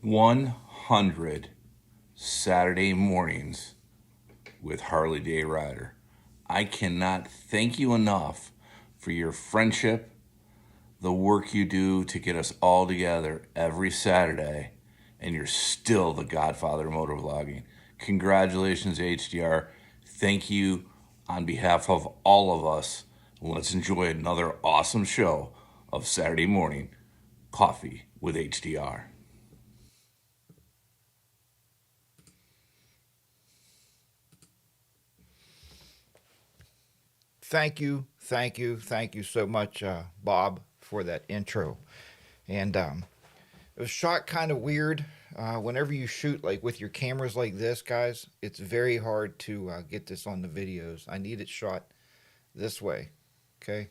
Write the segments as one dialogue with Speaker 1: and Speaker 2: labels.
Speaker 1: 100 Saturday mornings with Harley Day Rider. I cannot thank you enough for your friendship, the work you do to get us all together every Saturday, and you're still the godfather of motovlogging. Congratulations, HDR. Thank you on behalf of all of us. Let's enjoy another awesome show of Saturday morning coffee with HDR.
Speaker 2: Thank you so much, Bob, for that intro. And it was shot kind of weird. Whenever you shoot like with your cameras like this, guys, it's very hard to get this on the videos. I need it shot this way, okay?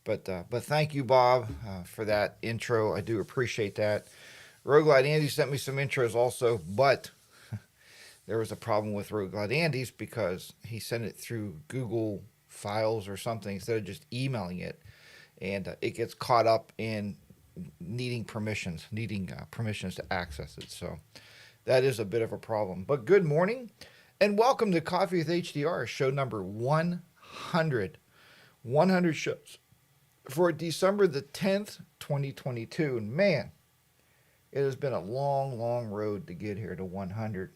Speaker 2: But thank you, Bob, for that intro. I do appreciate that. Roguelite Andy sent me some intros also, but there was a problem with Roguelite Andy's because he sent it through Google Files or something instead of just emailing it, and it gets caught up in needing permissions to access it. So that is a bit of a problem. But good morning, and welcome to Coffee with HDR, show number 100. 100 shows for December the 10th, 2022. And man, it has been a long, long road to get here to 100.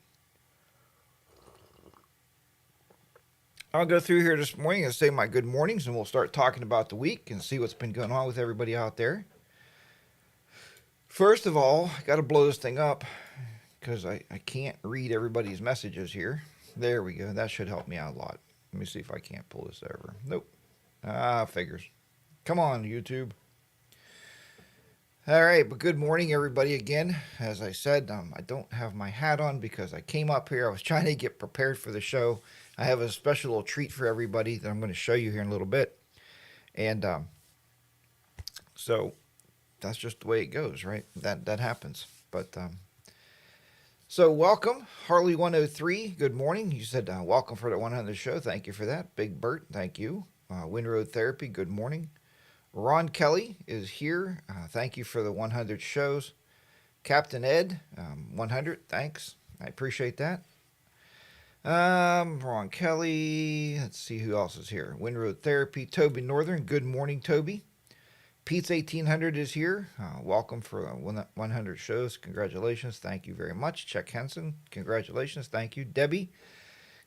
Speaker 2: I'll go through here this morning and say my good mornings, and we'll start talking about the week and see what's been going on with everybody out there. First of all, I got to blow this thing up because I can't read everybody's messages here. There we go. That should help me out a lot. Let me see if I can't pull this over. Nope. Figures. Come on, YouTube. All right, but good morning, everybody. Again, as I said, I don't have my hat on because I came up here. I was trying to get prepared for the show. I have a special little treat for everybody that I'm going to show you here in a little bit. And so that's just the way it goes, right? That happens. But so welcome, Harley 103. Good morning. You said welcome for the 100 show. Thank you for that. Big Bert, thank you. Windroad Therapy, good morning. Ron Kelly is here. Thank you for the 100 shows. Captain Ed, 100, thanks. I appreciate that. Ron Kelly. Let's see who else is here. Windroad Therapy. Toby Northern. Good morning, Toby. Pete's 1800 is here. Welcome for 100 shows. Congratulations. Thank you very much. Chuck Henson. Congratulations. Thank you. Debbie.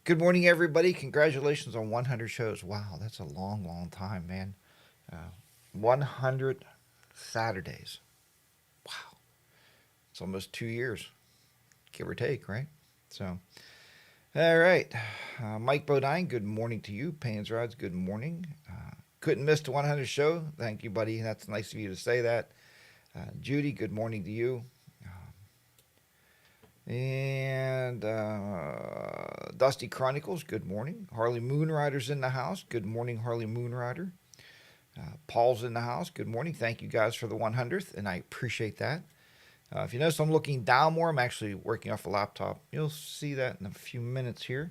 Speaker 2: Good morning, everybody. Congratulations on 100 shows. Wow, that's a long, long time, man. 100 Saturdays. Wow. It's almost 2 years, give or take, right? So, all right. Mike Bodine, good morning to you. Paynes Rods, good morning. Couldn't miss the 100 show. Thank you, buddy. That's nice of you to say that. Judy, good morning to you. And Dusty Chronicles, good morning. Harley Moonrider's in the house. Good morning, Harley Moonrider. Paul's in the house. Good morning. Thank you guys for the 100th, and I appreciate that. If you notice I'm looking down more, I'm actually working off a laptop. You'll see that in a few minutes here.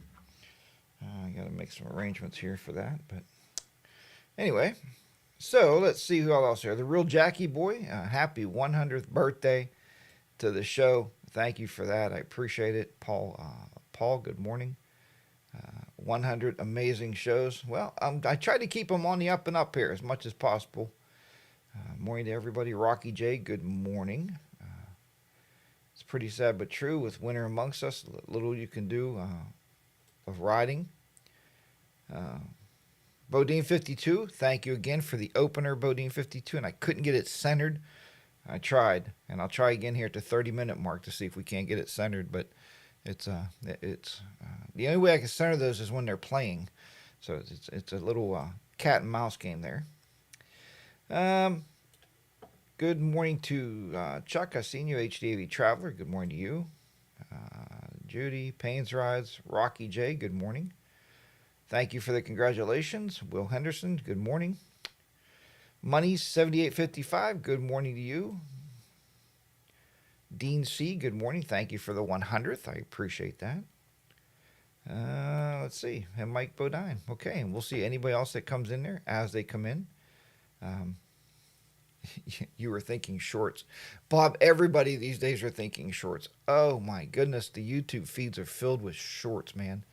Speaker 2: I got to make some arrangements here for that. But anyway, so let's see who else here. The Real Jackie Boy, happy 100th birthday to the show. Thank you for that. I appreciate it. Paul, good morning. 100 amazing shows. Well, I try to keep them on the up and up here as much as possible. Morning to everybody. Rocky J, good morning. It's pretty sad but true with winter amongst us. Little you can do of riding. Bodine 52, thank you again for the opener, Bodine 52, and I couldn't get it centered. I tried, and I'll try again here at the 30-minute mark to see if we can't get it centered, but it's the only way I can center those is when they're playing. So it's a little cat and mouse game there. Good morning to Chuck. I seen you, HDAV Traveler. Good morning to you. Judy, Paynes Rides, Rocky J. Good morning. Thank you for the congratulations. Will Henderson. Good morning. Money 7855. Good morning to you. Dean C. Good morning. Thank you for the 100th. I appreciate that. Let's see. And Mike Bodine. Okay, and we'll see anybody else that comes in there as they come in. You were thinking shorts. Bob, everybody these days are thinking shorts. Oh my goodness, the YouTube feeds are filled with shorts, man.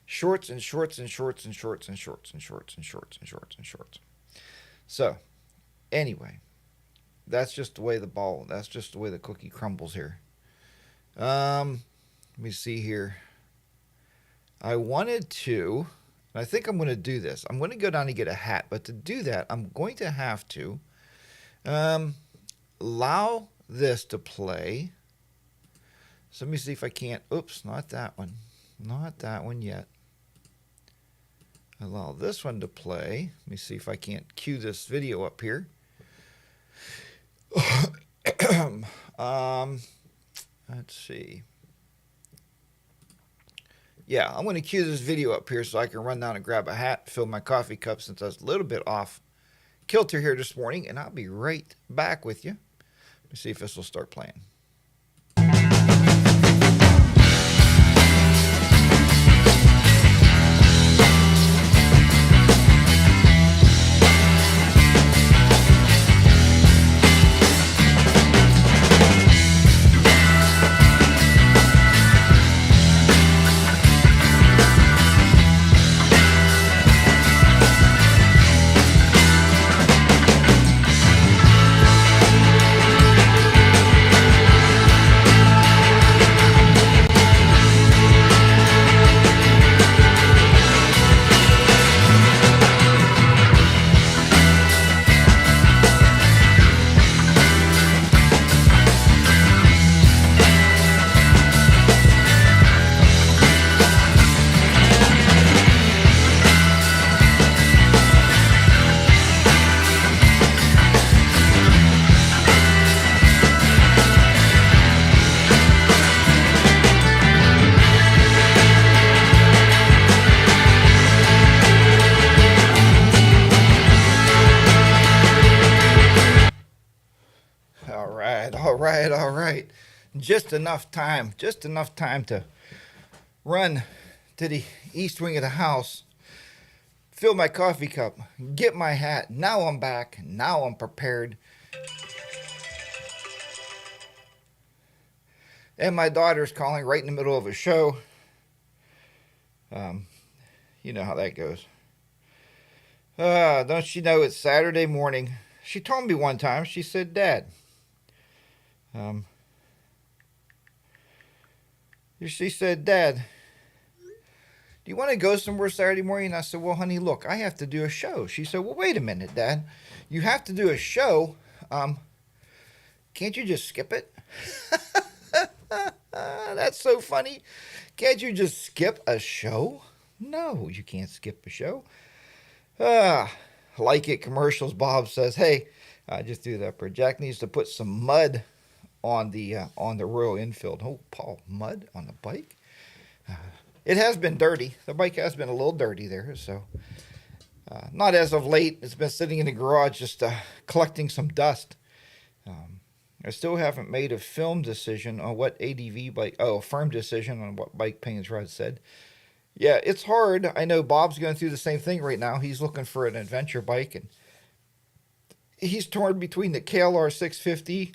Speaker 2: Shorts and shorts and shorts and shorts and shorts and shorts and shorts and shorts and shorts. So, anyway, that's just the way the cookie crumbles here. Let me see here. I wanted to, and I think I'm going to do this. I'm going to go down and get a hat, but to do that, I'm going to have to allow this to play. So let me see if I can't. Oops, not that one. Not that one yet. Allow this one to play. Let me see if I can't cue this video up here. Let's see. Yeah, I'm going to cue this video up here so I can run down and grab a hat, fill my coffee cup since I was a little bit off kilter here this morning, and I'll be right back with you. Let me see if this will start playing. All right. Just enough time to run to the east wing of the house, fill my coffee cup, get my hat. Now I'm back. Now I'm prepared. And my daughter's calling right in the middle of a show. You know how that goes. Don't you know it's Saturday morning? She told me one time, she said, Dad, she said, Dad, do you want to go somewhere Saturday morning? And I said, well, honey, look, I have to do a show. She said, well, wait a minute, Dad. You have to do a show. Can't you just skip it? That's so funny. Can't you just skip a show? No, you can't skip a show. Like it commercials, Bob says, hey, I just threw that up. Jack needs to put some mud on the Royal Enfield. Oh, Paul, mud on the bike? It has been dirty. The bike has been a little dirty there, so not as of late. It's been sitting in the garage just collecting some dust. I still haven't made a firm decision on what bike Payne's Rod said. Yeah, it's hard. I know Bob's going through the same thing right now. He's looking for an adventure bike, and he's torn between the KLR 650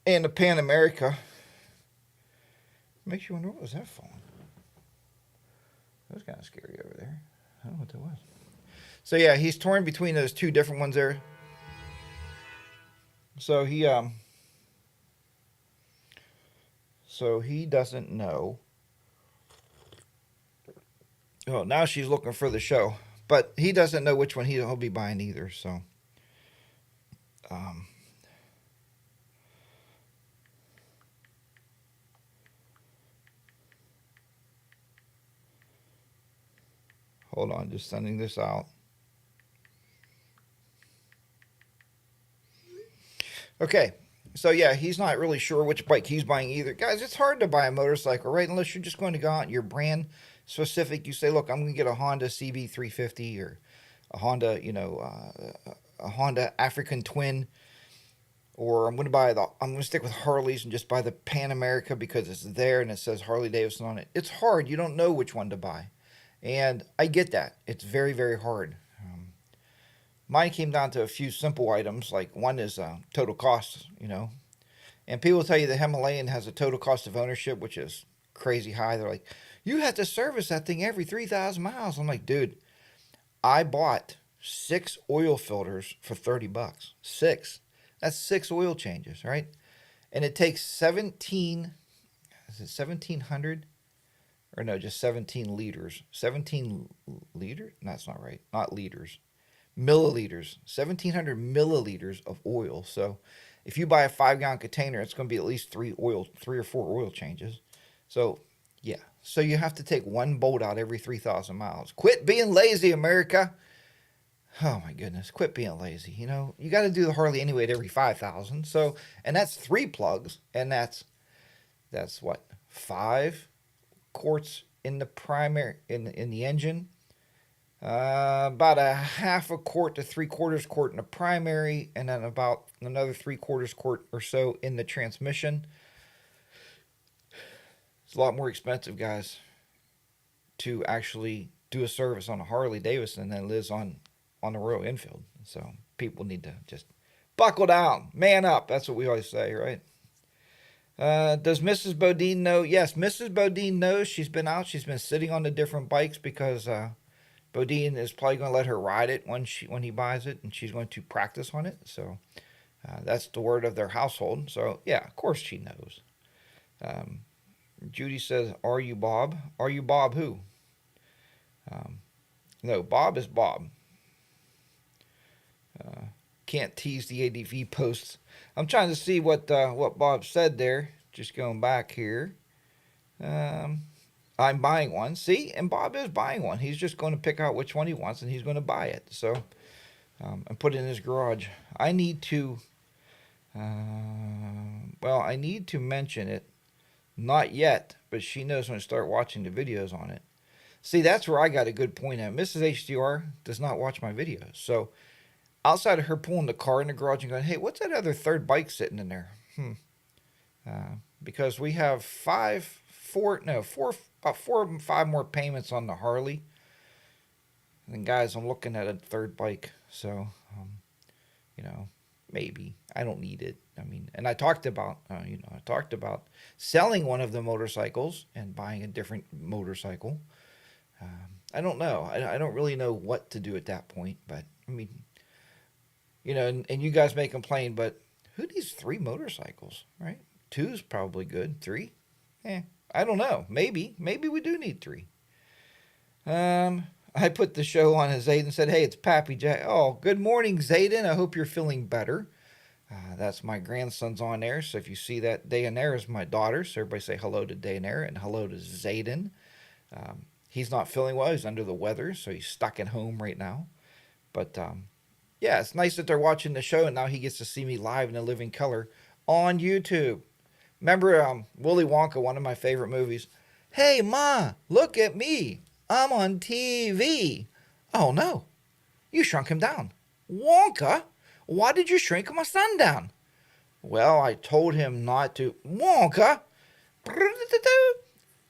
Speaker 2: and the Pan America. Makes you wonder, what was that falling? That was kind of scary over there. I don't know what that was. So yeah, he's torn between those two different ones there. So he doesn't know. Oh, now she's looking for the show, but he doesn't know which one he'll be buying either. So, hold on, just sending this out. Okay, so yeah, he's not really sure which bike he's buying either. Guys, it's hard to buy a motorcycle, right? Unless you're just going to go out and you're brand specific. You say, look, I'm going to get a Honda CB350 or a Honda, a Honda African Twin, or I'm going to stick with Harleys and just buy the Pan America because it's there and it says Harley Davidson on it. It's hard. You don't know which one to buy. And I get that. It's very, very hard. Mine came down to a few simple items. Like one is total cost, and people tell you the Himalayan has a total cost of ownership, which is crazy high. They're like, you have to service that thing every 3,000 miles. I'm like, dude, I bought 6 oil filters for $30. Six. That's 6 oil changes, right? And it takes 17, is it 1,700? Or no, just 17 liters. 17 liters? No, that's not right. Not liters. Milliliters. 1,700 milliliters of oil. So if you buy a 5-gallon container, it's going to be at least 3 or 4 oil changes. So, yeah. So you have to take one bolt out every 3,000 miles. Quit being lazy, America. Oh my goodness, quit being lazy. You got to do the Harley anyway at every 5,000. So, and that's 3 plugs, and that's what, 5 quarts in the primary in the engine. About a half a quart to 3/4 quart in the primary, and then about another 3/4 quart or so in the transmission. It's a lot more expensive, guys, to actually do a service on a Harley Davidson than it is on the Royal Enfield. So people need to just buckle down, man up. That's what we always say, right? Does Mrs. Bodine know? Yes, Mrs. Bodine knows. She's been out. She's been sitting on the different bikes because Bodine is probably going to let her ride it when he buys it, and she's going to practice on it. So that's the word of their household. So yeah, of course she knows. Judy says, "Are you Bob? Are you Bob who?" No, Bob is Bob. Can't tease the ADV posts. I'm trying to see what Bob said there. Just going back here. I'm buying one. See, and Bob is buying one. He's just going to pick out which one he wants, and he's going to buy it. So, and put it in his garage. I need to. I need to mention it. Not yet, but she knows when I start watching the videos on it. See, that's where I got a good point at. Mrs. HDR does not watch my videos. So, outside of her pulling the car in the garage and going, hey, what's that other third bike sitting in there? Because we have about 4 or 5 more payments on the Harley. And guys, I'm looking at a third bike. So, maybe. I don't need it. I mean, and I talked about selling one of the motorcycles and buying a different motorcycle. I don't know. I don't really know what to do at that point. But, I mean, and you guys may complain, but who needs 3 motorcycles, right? 2 is probably good. 3? I don't know. Maybe we do need 3. I put the show on as Zayden said, hey, it's Pappy Jack. Oh, good morning, Zayden. I hope you're feeling better. That's my grandson's on there. So if you see that, Dayanara is my daughter. So everybody say hello to Dayanara and hello to Zayden. He's not feeling well. He's under the weather, so he's stuck at home right now. But yeah, it's nice that they're watching the show, and now he gets to see me live in a living color on YouTube. Remember Willy Wonka, one of my favorite movies? Hey, Ma, look at me. I'm on TV. Oh, no. You shrunk him down. Wonka, why did you shrink my son down? Well, I told him not to. Wonka.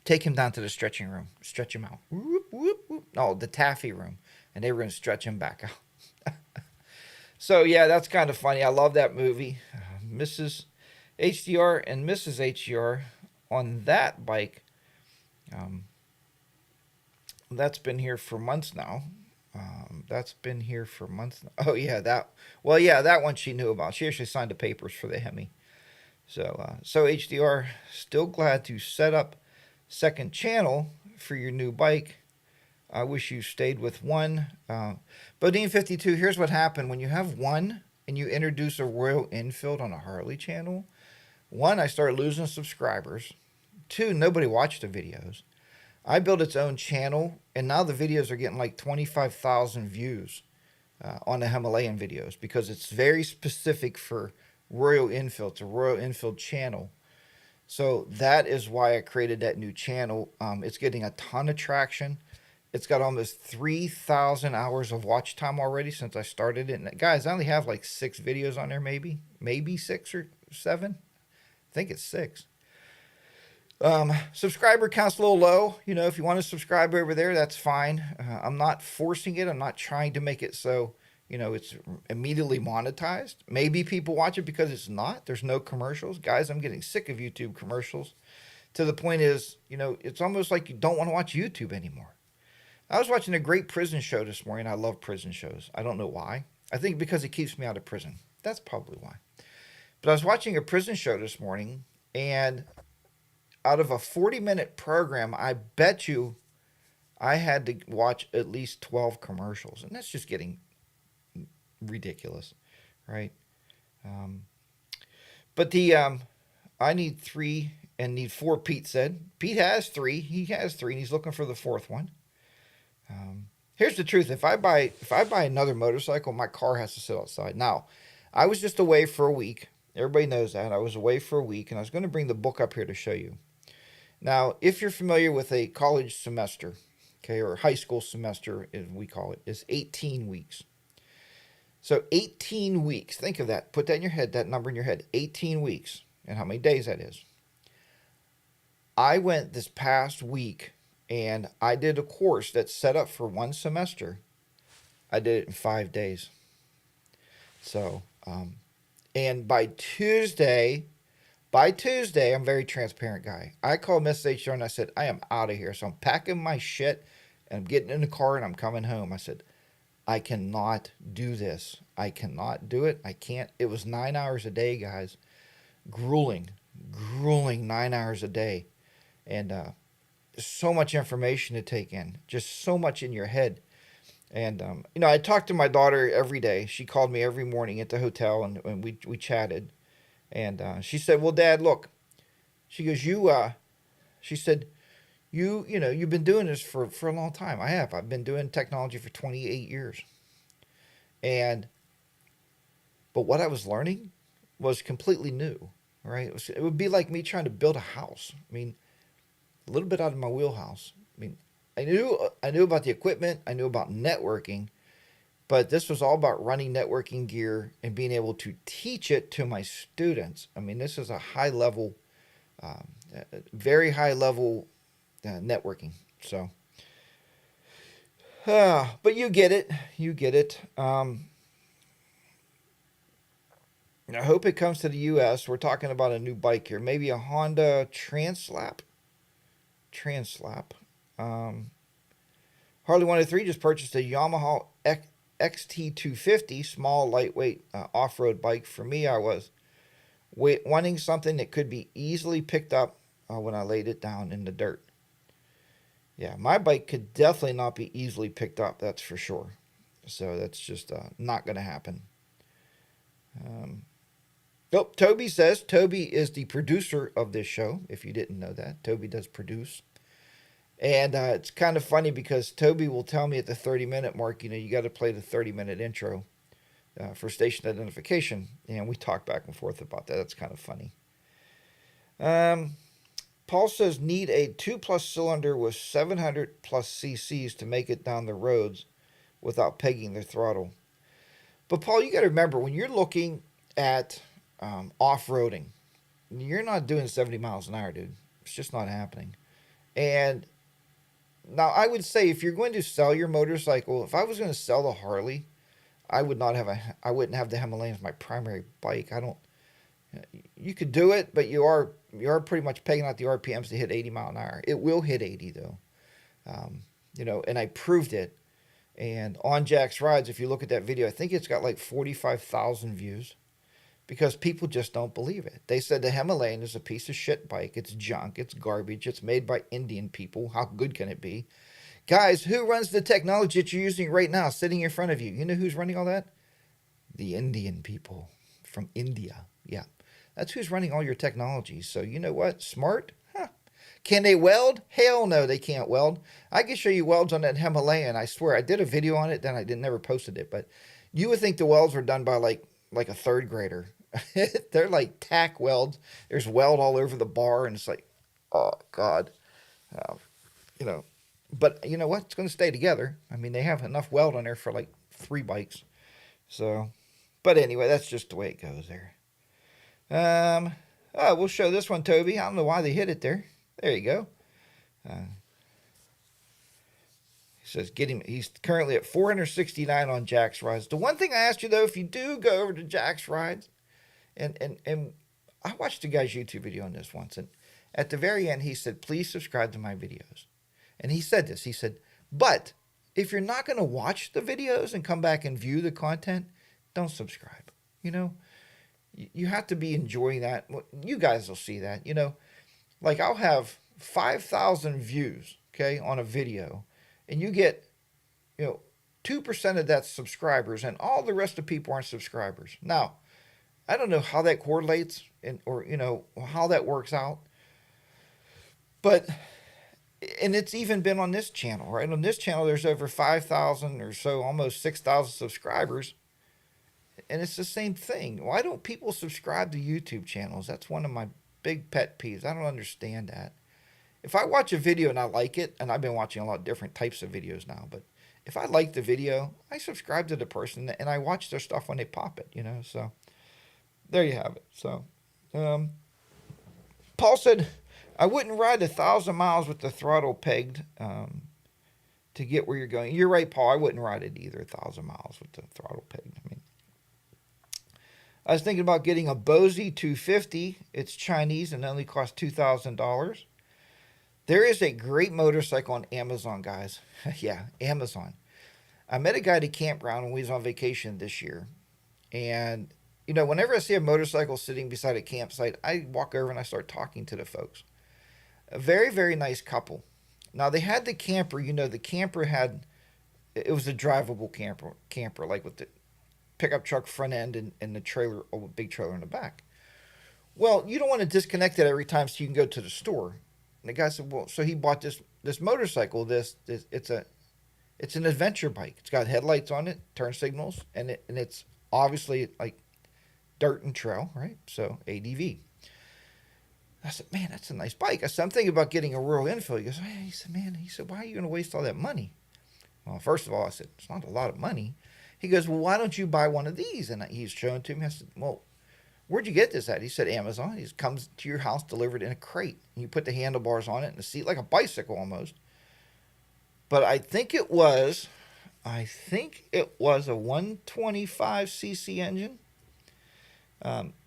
Speaker 2: Take him down to the stretching room. Stretch him out. Oh, the taffy room. And they were going to stretch him back out. So, yeah, that's kind of funny. I love that movie. Mrs. HDR and Mrs. HDR on that bike. That's been here for months now. Oh, yeah, that one she knew about. She actually signed the papers for the Hemi. So HDR, still glad to set up second channel for your new bike. I wish you stayed with one. Bodine 52, here's what happened. When you have one and you introduce a Royal Enfield on a Harley channel, 1, I started losing subscribers. 2, nobody watched the videos. I built its own channel, and now the videos are getting like 25,000 views on the Himalayan videos because it's very specific for Royal Enfield. It's a Royal Enfield channel. So that is why I created that new channel. It's getting a ton of traction. It's got almost 3,000 hours of watch time already since I started it. And guys, I only have like 6 videos on there, maybe 6 or 7. I think it's 6. Subscriber count's a little low. If you want to subscribe over there, that's fine. I'm not forcing it. I'm not trying to make it so It's immediately monetized. Maybe people watch it because it's not. There's no commercials. Guys, I'm getting sick of YouTube commercials. To the point is, it's almost like you don't want to watch YouTube anymore. I was watching a great prison show this morning. I love prison shows. I don't know why. I think because it keeps me out of prison. That's probably why. But I was watching a prison show this morning, and out of a 40-minute program, I bet you I had to watch at least 12 commercials. And that's just getting ridiculous, right? Um, but I need 3 and need 4, Pete said. Pete has 3. He has 3, and he's looking for the 4th one. Here's the truth. If I buy another motorcycle, my car has to sit outside. Now, I was just away for a week. Everybody knows that. I was away for a week, and I was going to bring the book up here to show you. Now, if you're familiar with a college semester, okay, or high school semester, as we call it, is 18 weeks. So 18 weeks. Think of that. Put that in your head, that number in your head. 18 weeks. And how many days that is. I went this past week and I did a course that's set up for 1 semester. I did it in 5 days. So, and by Tuesday, I'm a very transparent guy. I called Miss HR and I said, I am out of here. So I'm packing my shit and I'm getting in the car and I'm coming home. I said, I cannot do this. I cannot do it. I can't. It was 9 hours a day, guys. Grueling 9 hours a day. And so much information to take in. Just so much in your head. And, I talked to my daughter every day. She called me every morning at the hotel and we chatted. And she said, well, Dad, look. She goes, she said, you've been doing this for a long time. I have. I've been doing technology for 28 years. But what I was learning was completely new, right? It would be like me trying to build a house. I mean, a little bit out of my wheelhouse. I mean, I knew about the equipment. I knew about networking, but this was all about running networking gear and being able to teach it to my students. I mean, this is a high level, very high level networking. So, but you get it. I hope it comes to the U.S. We're talking about a new bike here, maybe a Honda Translap. Harley 103 just purchased a Yamaha XT250, small, lightweight off-road bike. For me, I was wanting something that could be easily picked up when I laid it down in the dirt. Yeah, my bike could definitely not be easily picked up, that's for sure. So that's just not going to happen. Toby says, Toby is the producer of this show, if you didn't know that. Toby does produce. And it's kind of funny because Toby will tell me at the 30-minute mark, you got to play the 30-minute intro for station identification. And we talk back and forth about that. That's kind of funny. Paul says, need a 2+ cylinder with 700+ cc's to make it down the roads without pegging the throttle. But Paul, you got to remember, when you're looking at off-roading, you're not doing 70 miles an hour, dude. It's just not happening. And now I would say if you're going to sell your motorcycle, if I was going to sell the Harley, I wouldn't have the Himalayan as my primary bike. You could do it, but you are pretty much pegging out the RPMs to hit 80 mile an hour. It will hit 80 though. And I proved it. And on Jack's Rides, if you look at that video, I think it's got like 45,000 views because people just don't believe it. They said the Himalayan is a piece of shit bike. It's junk. It's garbage. It's made by Indian people. How good can it be? Guys, who runs the technology that you're using right now sitting in front of you? You know who's running all that? The Indian people from India. Yeah. That's who's running all your technology. So you know what? Smart? Huh. Can they weld? Hell no, they can't weld. I can show you welds on that Himalayan. I swear, I did a video on it, then I never posted it. But you would think the welds were done by like a third grader. They're like tack welds. There's weld all over the bar, and it's like, oh God, But you know what? It's going to stay together. I mean, they have enough weld on there for like 3 bikes. So, but anyway, that's just the way it goes there. We'll show this one, Toby. I don't know why they hit it there. There you go. says get him. He's currently at 469 on Jack's Rides. The one thing I asked you though, if you do go over to Jack's Rides, and I watched a guy's YouTube video on this once, and at the very end he said, "Please subscribe to my videos." And he said this. He said, "But if you're not going to watch the videos and come back and view the content, don't subscribe." You know, you have to be enjoying that. You guys will see that. You know, like I'll have 5,000 views, okay, on a video, and you get, 2% of that's subscribers, and all the rest of people aren't subscribers. Now, I don't know how that correlates or how that works out, but and it's even been on this channel, right? On this channel, there's over 5,000 or so, almost 6,000 subscribers, and it's the same thing. Why don't people subscribe to YouTube channels? That's one of my big pet peeves. I don't understand that. If I watch a video and I like it, and I've been watching a lot of different types of videos now, but if I like the video, I subscribe to the person and I watch their stuff when they pop it, so there you have it. So, Paul said, I wouldn't ride 1,000 miles with the throttle pegged to get where you're going. You're right, Paul. I wouldn't ride it either, 1,000 miles with the throttle pegged. I was thinking about getting a Bose 250. It's Chinese and only costs $2,000. There is a great motorcycle on Amazon, guys. Yeah, Amazon. I met a guy at a campground when we was on vacation this year. And, whenever I see a motorcycle sitting beside a campsite, I walk over and I start talking to the folks. A very, very nice couple. Now, they had the camper. The camper it was a drivable camper, like with the pickup truck front end and the trailer, a big trailer in the back. Well, you don't want to disconnect it every time so you can go to the store. And the guy said, well, so he bought this motorcycle. It's an adventure bike. It's got headlights on it, turn signals, and it's obviously like dirt and trail, right? So ADV. I said, man, that's a nice bike. I said, I'm thinking about getting a Royal Enfield. He said, why are you going to waste all that money? Well, first of all, I said, it's not a lot of money. He goes, well, why don't you buy one of these? And he's showing it to me. I said, well, where'd you get this at? He said, Amazon. It comes to your house delivered in a crate. And you put the handlebars on it and the seat, like a bicycle almost. But I think it was a 125cc engine.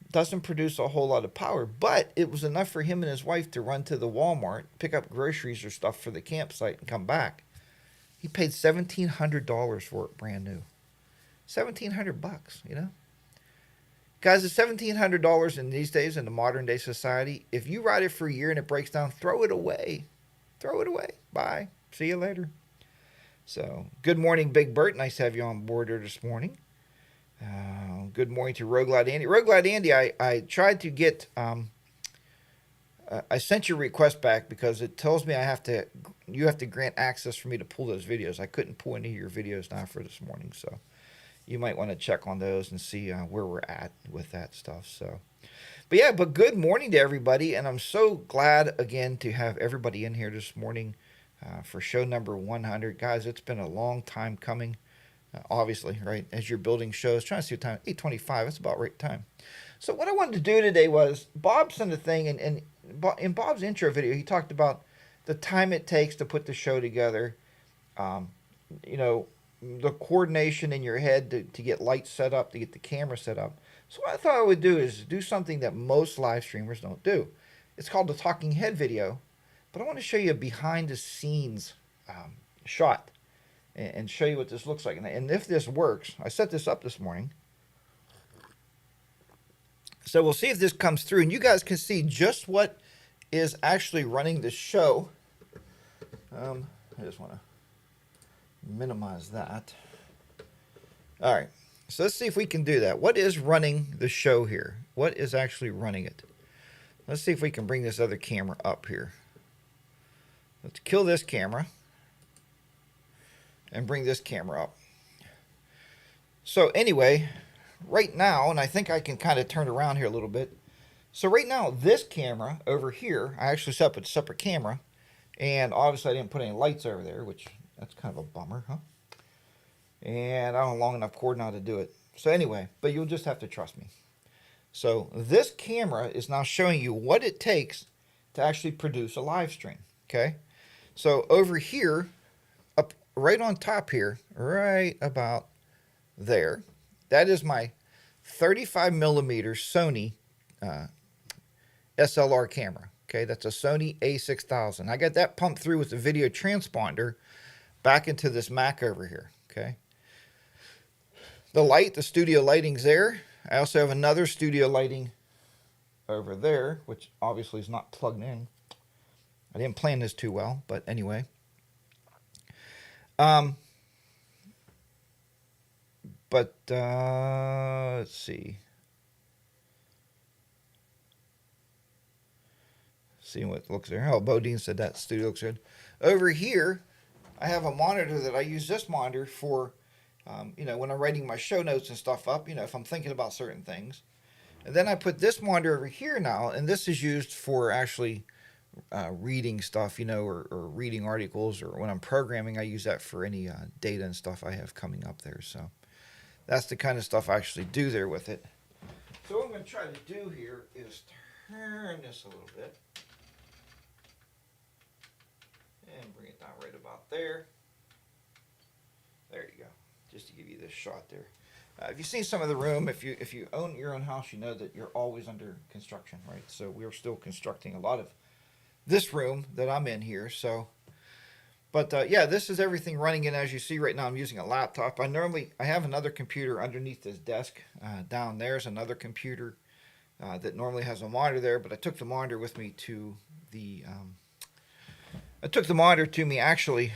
Speaker 2: Doesn't produce a whole lot of power, but it was enough for him and his wife to run to the Walmart, pick up groceries or stuff for the campsite, and come back. He paid $1,700 for it, brand new. $1,700, Guys, it's $1,700 in these days in the modern day society. If you ride it for a year and it breaks down, throw it away. Throw it away. Bye. See you later. So, good morning, Big Bert. Nice to have you on board here this morning. Good morning to Roguelite Andy. Roguelite Andy, I tried to get, I sent your request back because it tells me you have to grant access for me to pull those videos. I couldn't pull any of your videos now for this morning, so you might want to check on those and see where we're at with that stuff. So, but good morning to everybody, and I'm so glad again to have everybody in here this morning for show number 100. Guys, it's been a long time coming. Obviously, right, as you're building shows, trying to see what time, 8:25, that's about right time. So what I wanted to do today was, Bob sent a thing, and in Bob's intro video, he talked about the time it takes to put the show together, the coordination in your head to get lights set up, to get the camera set up. So what I thought I would do is do something that most live streamers don't do. It's called the talking head video, but I want to show you a behind the scenes shot and show you what this looks like. And if this works, I set this up this morning. So we'll see if this comes through, and you guys can see just what is actually running the show. I just want to minimize that. All right, so let's see if we can do that. What is running the show here? What is actually running it? Let's see if we can bring this other camera up here. Let's kill this camera and bring this camera up. So anyway, right now, and I think I can kind of turn around here a little bit. So right now, this camera over here, I actually set up a separate camera, and obviously I didn't put any lights over there, which that's kind of a bummer, huh? And I don't have long enough cord now to do it. So anyway, but you'll just have to trust me. So this camera is now showing you what it takes to actually produce a live stream, okay? So over here, right on top here, right about there, that is my 35 millimeter Sony uh, SLR camera. Okay, that's a Sony A6000. I got that pumped through with the video transponder back into this Mac over here. Okay, the light, the studio lighting's there. I also have another studio lighting over there, which obviously is not plugged in. I didn't plan this too well, but anyway. Let's see. See what looks there. Oh, Bodine said that studio looks good. Over here, I have a monitor that I use this monitor for, when I'm writing my show notes and stuff up, if I'm thinking about certain things. And then I put this monitor over here now, and this is used for actually reading stuff, or reading articles, or when I'm programming, I use that for any data and stuff I have coming up there. So that's the kind of stuff I actually do there with it. So what I'm going to try to do here is turn this a little bit. And bring it down right about there. There you go. Just to give you this shot there. If you've seen some of the room, if you own your own house, you know that you're always under construction, right? So we're still constructing a lot of this room that I'm in here. So, but yeah, this is everything running in. As you see right now, I'm using a laptop. I have another computer underneath this desk. Down there's another computer that normally has a monitor there, but I took the monitor with me to the. I took the monitor to me actually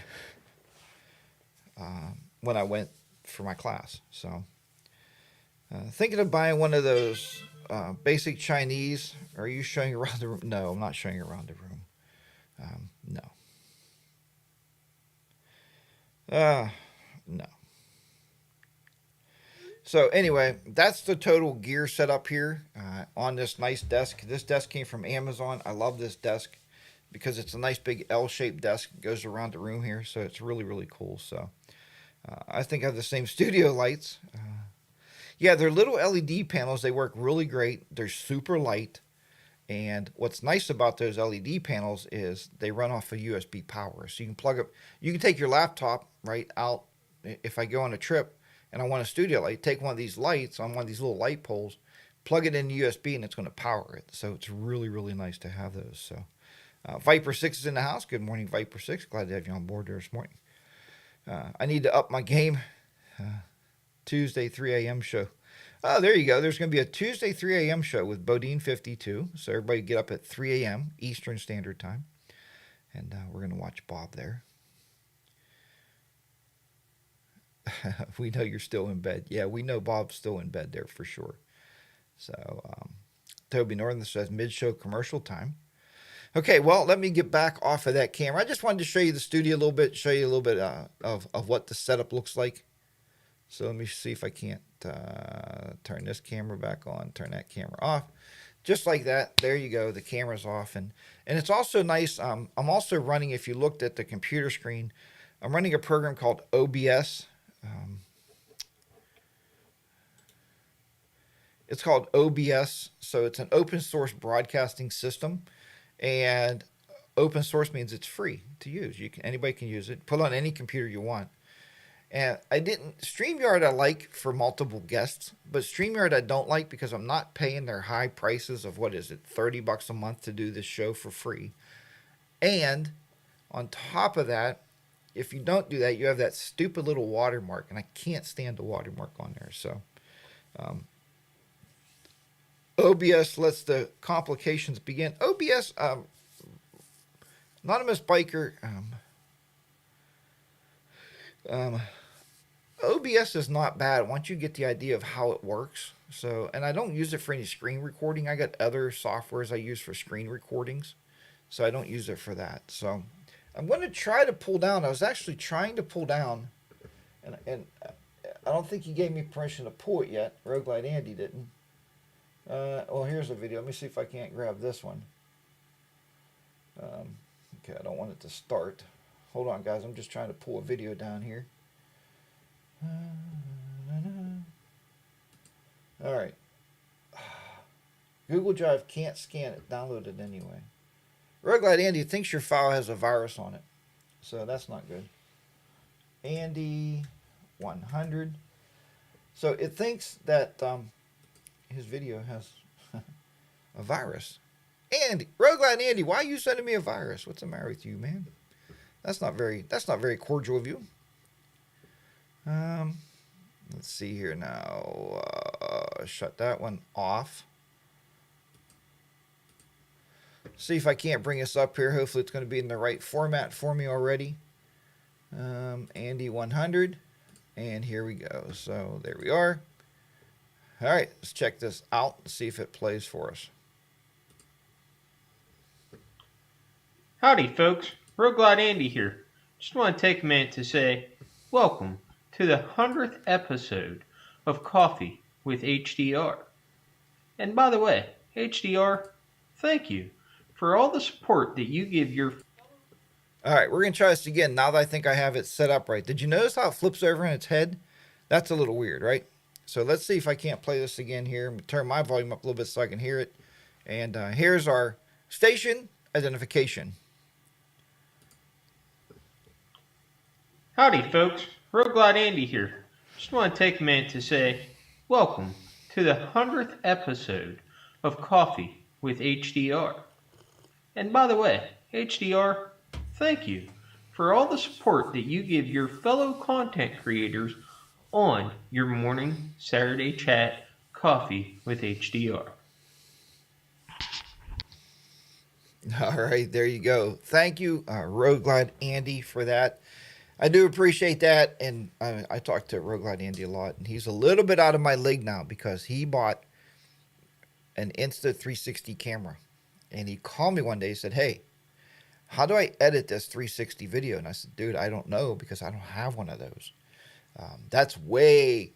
Speaker 2: when I went for my class. So thinking of buying one of those basic Chinese. Are you showing around the room? No, I'm not showing around the room. No. So anyway, that's the total gear setup here on this nice desk. This desk came from Amazon. I love this desk because it's a nice big L-shaped desk. It goes around the room here, so it's really, really cool. So I think I have the same studio lights. Yeah, they're little LED panels. They work really great. They're super light. And what's nice about those LED panels is they run off of USB power. So you can plug up, you can take your laptop right out. If I go on a trip and I want a studio light, take one of these lights on one of these little light poles, plug it into USB, and it's going to power it. So it's really, really nice to have those. So Viper 6 is in the house. Good morning, Viper 6. Glad to have you on board there this morning. I need to up my game. Tuesday 3 a.m. show. Oh, there you go. There's going to be a Tuesday 3 a.m. show with Bodine 52. So everybody get up at 3 a.m. Eastern Standard Time. And we're going to watch Bob there. We know you're still in bed. Yeah, we know Bob's still in bed there for sure. So Toby Northern says mid-show commercial time. Okay, well, let me get back off of that camera. I just wanted to show you the studio a little bit, show you a little bit of what the setup looks like. So let me see if I can't turn this camera back on, turn that camera off. Just like that. There you go. The camera's off. And it's also nice. I'm also running, if you looked at the computer screen, I'm running a program called OBS. It's called OBS. So it's an open source broadcasting system. And open source means it's free to use. Anybody can use it. Put it on any computer you want. And StreamYard I like for multiple guests, but StreamYard I don't like because I'm not paying their high prices of, what is it, $30 a month to do this show for free. And on top of that, if you don't do that, you have that stupid little watermark, and I can't stand the watermark on there. So OBS lets the complications begin. OBS, Anonymous Biker, OBS is not bad once you get the idea of how it works. So, and I don't use it for any screen recording. I got other softwares I use for screen recordings, so I don't use it for that. So I'm going to try to pull down. I was actually trying to pull down, and I don't think he gave me permission to pull it yet. Roguelite Andy didn't. Well, here's a video. Let me see if I can't grab this one. Okay, I don't want it to start. Hold on, guys. I'm just trying to pull a video down here. All right. Google Drive can't scan it. Download it anyway. Roguelite Andy thinks your file has a virus on it. So that's not good. Andy 100. So it thinks that his video has a virus. Andy, Roguelite Andy, why are you sending me a virus? What's the matter with you, man? That's not very cordial of you. Let's see here now. Shut that one off. See if I can't bring us up here. Hopefully it's going to be in the right format for me already. Andy 100. And here we go. So there we are. All right, let's check this out and see if it plays for us.
Speaker 3: Howdy, folks. Roguelite Andy here. Just want to take a minute to say welcome to the 100th episode of Coffee with HDR. And by the way, HDR, thank you for all the support that you give your...
Speaker 2: All right, we're going to try this again now that I think I have it set up right. Did you notice how it flips over in its head? That's a little weird, right? So let's see if I can't play this again here. I'm going to turn my volume up a little bit so I can hear it. And here's our station identification.
Speaker 3: Howdy, folks. Roguelite Andy here. Just want to take a minute to say welcome to the 100th episode of Coffee with HDR. And by the way, HDR, thank you for all the support that you give your fellow content creators on your morning Saturday chat, Coffee with HDR.
Speaker 2: All right, there you go. Thank you, Roguelite Andy, for that. I do appreciate that, and I talked to Roguelite Andy a lot, and he's a little bit out of my league now because he bought an Insta360 camera, and he called me one day and said, hey, how do I edit this 360 video? And I said, dude, I don't know because I don't have one of those. That's way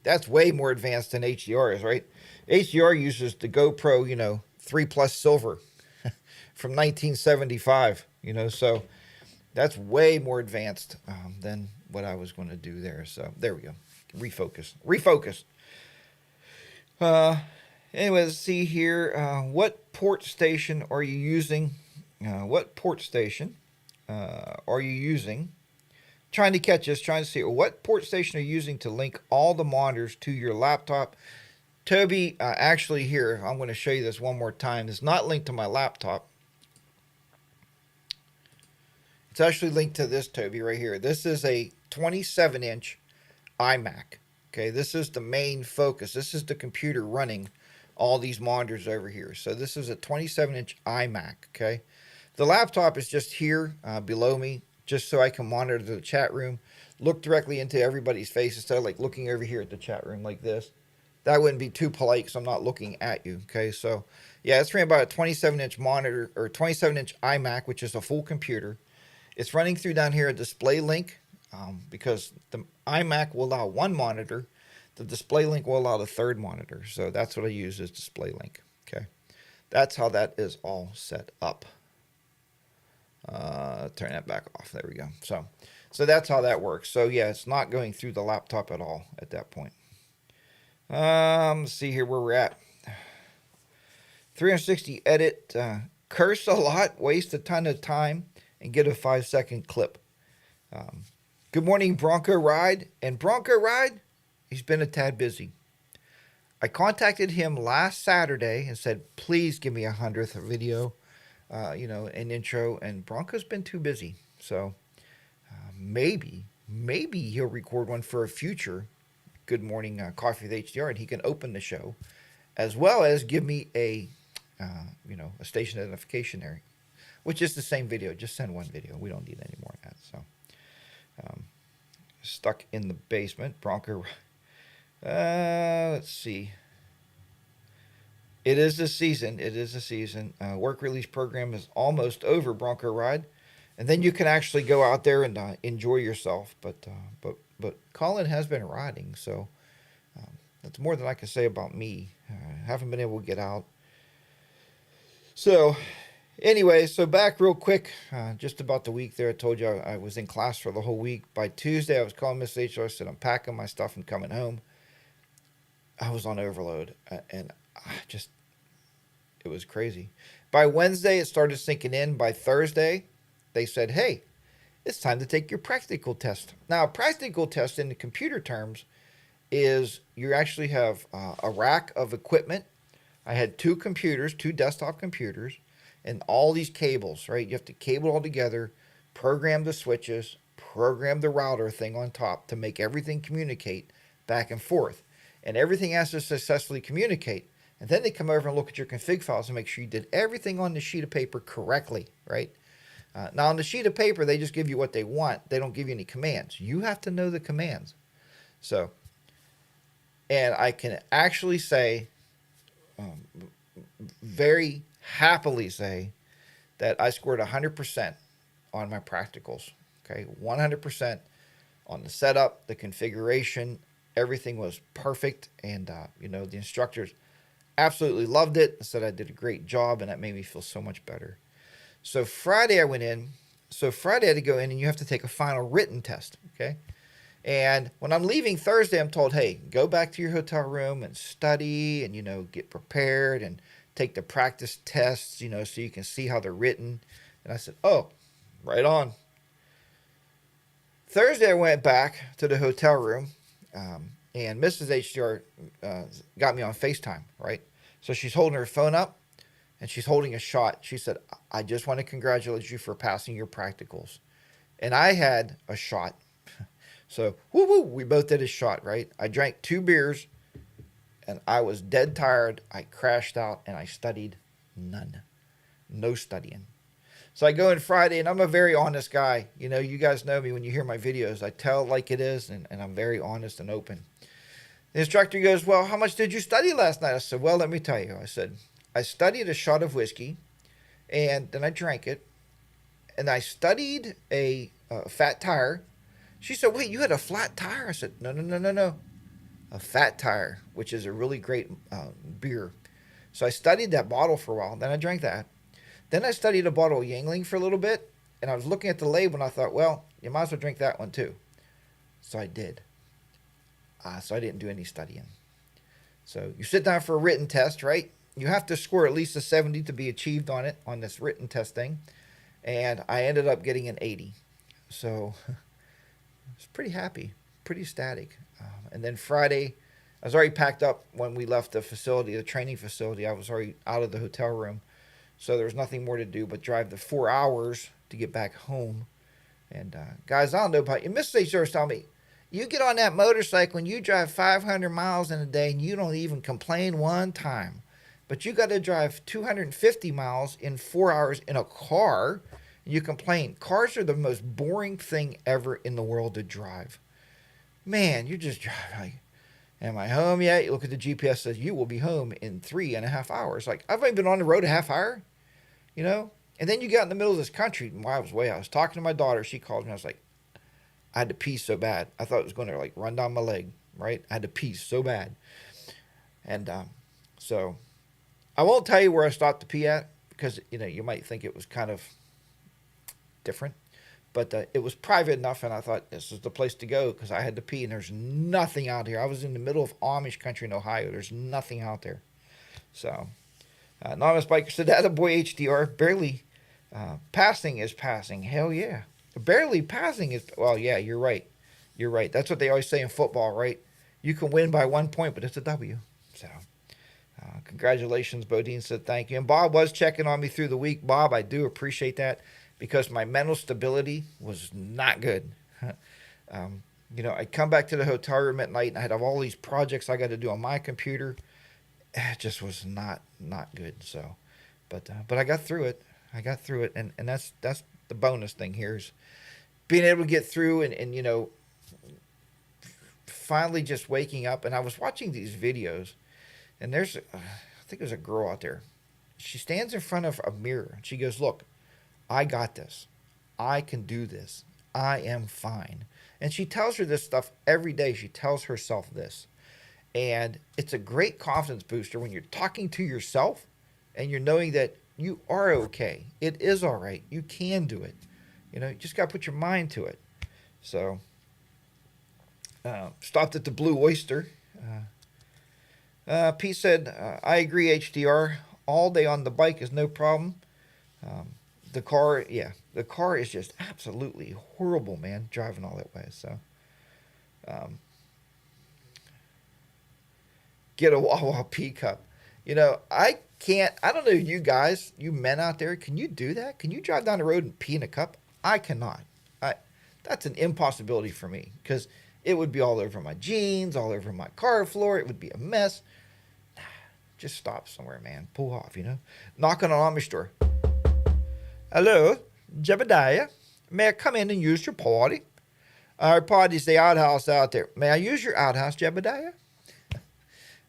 Speaker 2: more advanced than HDR is, right? HDR uses the GoPro, 3 Plus Silver from 1975, so that's way more advanced than what I was going to do there. So there we go. Refocus. Anyways, let's see here. What port station are you using? Trying to catch us, trying to see what port station are you using to link all the monitors to your laptop. Toby, actually here, I'm going to show you this one more time. It's not linked to my laptop. It's actually linked to this, Toby, right here. This is a 27-inch iMac. Okay, this is the main focus. This is the computer running all these monitors over here. So this is a 27-inch iMac, okay? The laptop is just here below me, just so I can monitor the chat room, look directly into everybody's face instead of like looking over here at the chat room like this. That wouldn't be too polite because I'm not looking at you, okay? So, yeah, it's running about a 27-inch monitor or 27-inch iMac, which is a full computer. It's running through down here a display link because the iMac will allow one monitor. The display link will allow the third monitor. So that's what I use as display link. Okay. That's how that is all set up. Turn that back off. There we go. So that's how that works. So yeah, it's not going through the laptop at all at that point. Let's see here where we're at. 360 edit, curse a lot, waste a ton of time, and get a 5-second clip. Good morning, Bronco Ride. And Bronco Ride, he's been a tad busy. I contacted him last Saturday and said, please give me a 100th video, an intro. And Bronco's been too busy. So maybe he'll record one for a future Good Morning Coffee with HDR, and he can open the show, as well as give me a station identification there, which is the same video. Just send one video. We don't need any more of that. So, stuck in the basement, Bronco. Let's see. It is the season. Work release program is almost over, Bronco Ride, and then you can actually go out there and enjoy yourself. But Colin has been riding, so that's more than I can say about me. Haven't been able to get out. So. Anyway, so back real quick, just about the week there. I told you I was in class for the whole week. By Tuesday, I was calling Miss HR. I said, I'm packing my stuff and coming home. I was on overload, and it was crazy. By Wednesday, it started sinking in. By Thursday, they said, hey, it's time to take your practical test. Now, a practical test in the computer terms is you actually have a rack of equipment. I had two computers, two desktop computers, and all these cables, right? You have to cable all together, program the switches, program the router thing on top to make everything communicate back and forth. And everything has to successfully communicate. And then they come over and look at your config files and make sure you did everything on the sheet of paper correctly, right? Now, on the sheet of paper, they just give you what they want. They don't give you any commands. You have to know the commands. So, and I can actually say, very happily say, that I scored 100% on my practicals. Okay, 100% on the setup, the configuration, everything was perfect, and the instructors absolutely loved it. Said I did a great job, and that made me feel so much better. So Friday I went in. So Friday I had to go in, and you have to take a final written test. Okay, and when I'm leaving Thursday, I'm told, hey, go back to your hotel room and study, and get prepared and take the practice tests, so you can see how they're written. And I said, oh, right on. Thursday, I went back to the hotel room, and Mrs. HDR got me on FaceTime, right? So she's holding her phone up, and she's holding a shot. She said, I just want to congratulate you for passing your practicals. And I had a shot. So, woo-woo, we both did a shot, right? I drank 2 beers, and I was dead tired. I crashed out, and I studied none. No studying. So I go in Friday, and I'm a very honest guy. You guys know me when you hear my videos. I tell it like it is, and I'm very honest and open. The instructor goes, well, how much did you study last night? I said, well, let me tell you. I said, I studied a shot of whiskey, and then I drank it, and I studied a fat tire. She said, wait, you had a flat tire? I said, no. A fat tire, which is a really great beer. So I studied that bottle for a while, then I drank that. Then I studied a bottle of Yingling for a little bit, and I was looking at the label, and I thought, well, you might as well drink that one too. So I did. So I didn't do any studying. So you sit down for a written test, right? You have to score at least a 70 to be achieved on it, on this written test thing. And I ended up getting an 80. So I was pretty happy, pretty ecstatic. And then Friday, I was already packed up when we left the facility, the training facility. I was already out of the hotel room. So there was nothing more to do but drive the 4 hours to get back home. And guys, I don't know about you. Mrs. H. was telling me, you get on that motorcycle and you drive 500 miles in a day and you don't even complain one time. But you got to drive 250 miles in 4 hours in a car and you complain. Cars are the most boring thing ever in the world to drive. Man, you just drive like, am I home yet? You look at the GPS, says you will be home in 3.5 hours. Like, I've only been on the road a half hour. And then you got in the middle of this country. And while I was talking to my daughter. She called me. I was like, I had to pee so bad. I thought it was going to like run down my leg, right? I had to pee so bad. And so I won't tell you where I stopped to pee at because, you might think it was kind of different. But it was private enough, and I thought this is the place to go because I had to pee, and there's nothing out here. I was in the middle of Amish country in Ohio. There's nothing out there. So... Anonymous Biker said, attaboy HDR, barely passing is passing. Hell yeah. Barely passing is, well, yeah, you're right. You're right. That's what they always say in football, right? You can win by 1 point, but it's a W. So, congratulations, Bodine said thank you. And Bob was checking on me through the week. Bob, I do appreciate that because my mental stability was not good. I'd come back to the hotel room at night and I'd have all these projects I got to do on my computer. It just was not good. So, but I got through it. And that's the bonus thing here is being able to get through and finally just waking up. And I was watching these videos, and I think there's a girl out there. She stands in front of a mirror and she goes, "Look, I got this. I can do this. I am fine." And she tells her this stuff every day. She tells herself this. And it's a great confidence booster when you're talking to yourself and you're knowing that you are okay. It is all right. You can do it. You just got to put your mind to it. So, stopped at the Blue Oyster. Pete said, I agree, HDR. All day on the bike is no problem. the car, yeah, the car is just absolutely horrible, man, driving all that way. So, um, get a Wawa P cup. I can't. I don't know, you guys, you men out there, can you do that? Can you drive down the road and pee in a cup? I cannot. I That's an impossibility for me because it would be all over my jeans, all over my car floor. It would be a mess. Just stop somewhere, man. Pull off. Knock on an Amish door. Hello, Jebediah. May I come in and use your party? Our party's the outhouse out there. May I use your outhouse, Jebediah?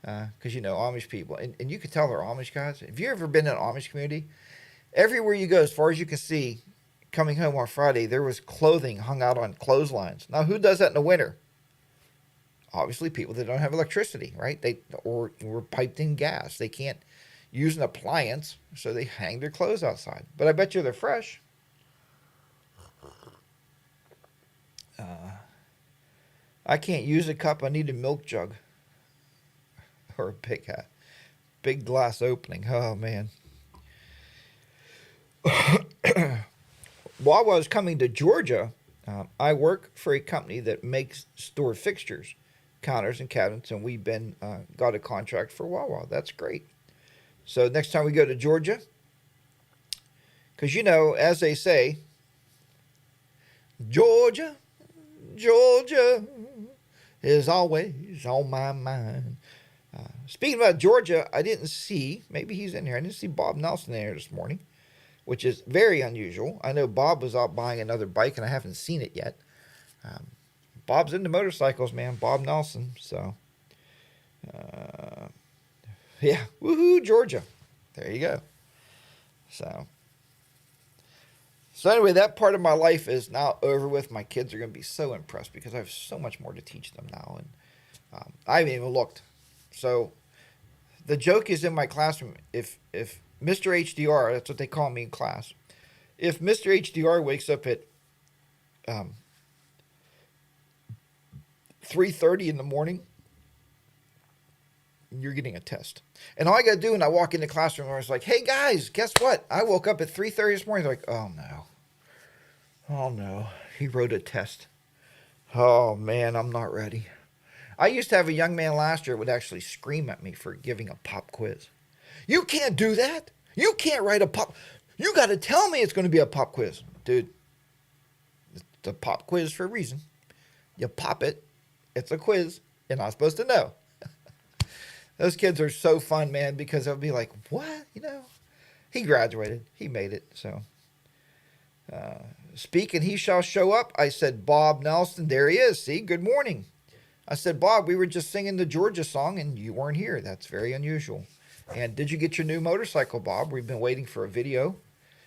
Speaker 2: Because, Amish people, and you can tell they're Amish guys. Have you ever been in an Amish community? Everywhere you go, as far as you can see, coming home on Friday, there was clothing hung out on clotheslines. Now, who does that in the winter? Obviously, people that don't have electricity, right? Or piped in gas. They can't use an appliance, so they hang their clothes outside. But I bet you they're fresh. I can't use a cup. I need a milk jug or a big glass opening. Oh, man. While I was coming to Georgia, I work for a company that makes store fixtures, counters and cabinets, and we've been got a contract for Wawa. That's great. So next time we go to Georgia, because as they say, Georgia is always on my mind. Speaking about Georgia, I didn't see, maybe he's in here, I didn't see Bob Nelson in here this morning, which is very unusual. I know Bob was out buying another bike, and I haven't seen it yet. Bob's into motorcycles, man. Bob Nelson. So, yeah. Woohoo, Georgia. There you go. So anyway, that part of my life is now over with. My kids are going to be so impressed because I have so much more to teach them now. And I haven't even looked. So the joke is in my classroom, if Mr. HDR, that's what they call me in class, if Mr. HDR wakes up at 3:30 in the morning, you're getting a test. And all I got to do when I walk in the classroom, I was like, hey guys, guess what? I woke up at 3:30 this morning. They're like, oh no, he wrote a test. Oh man, I'm not ready. I used to have a young man last year who would actually scream at me for giving a pop quiz. You can't do that. You can't write a pop. You got to tell me it's going to be a pop quiz. Dude, it's a pop quiz for a reason. You pop it. It's a quiz. You're not supposed to know. Those kids are so fun, man, because they'll be like, what? He graduated. He made it. So, speak and he shall show up. I said, Bob Nelson. There he is. See, good morning. I said, Bob, we were just singing the Georgia song and you weren't here. That's very unusual. And did you get your new motorcycle, Bob? We've been waiting for a video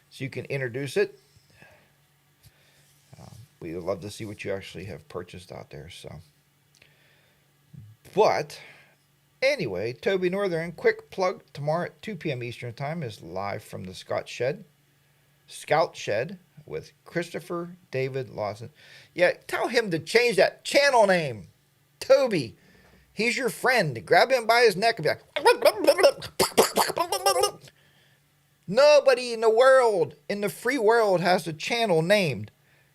Speaker 2: so you can introduce it. We would love to see what you actually have purchased out there. So, but anyway, Toby Northern, quick plug. Tomorrow at 2 p.m. Eastern Time is live from the Scout Shed with Christopher David Lawson. Yeah, tell him to change that channel name. Toby, he's your friend. Grab him by his neck and be like, nobody in the world, in the free world, has a channel named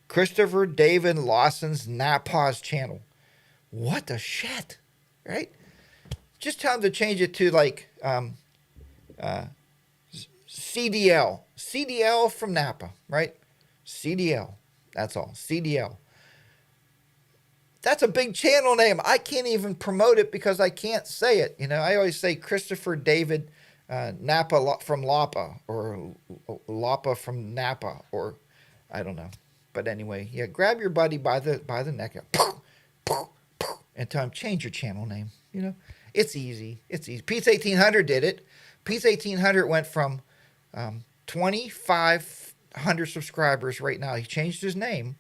Speaker 2: Christopher David Lawson's Napa's channel. What the shit, right? Just tell him to change it to like CDL from Napa, right? CDL, that's all, CDL. That's a big channel name. I can't even promote it because I can't say it. I always say Christopher David Napa from Lapa, or Lapa from Napa, or I don't know. But anyway, yeah, grab your buddy by the neck and tell him change your channel name. It's easy. It's easy. Pete's 1800 did it. Pete's 1800 went from 2,500 subscribers right now. He changed his name,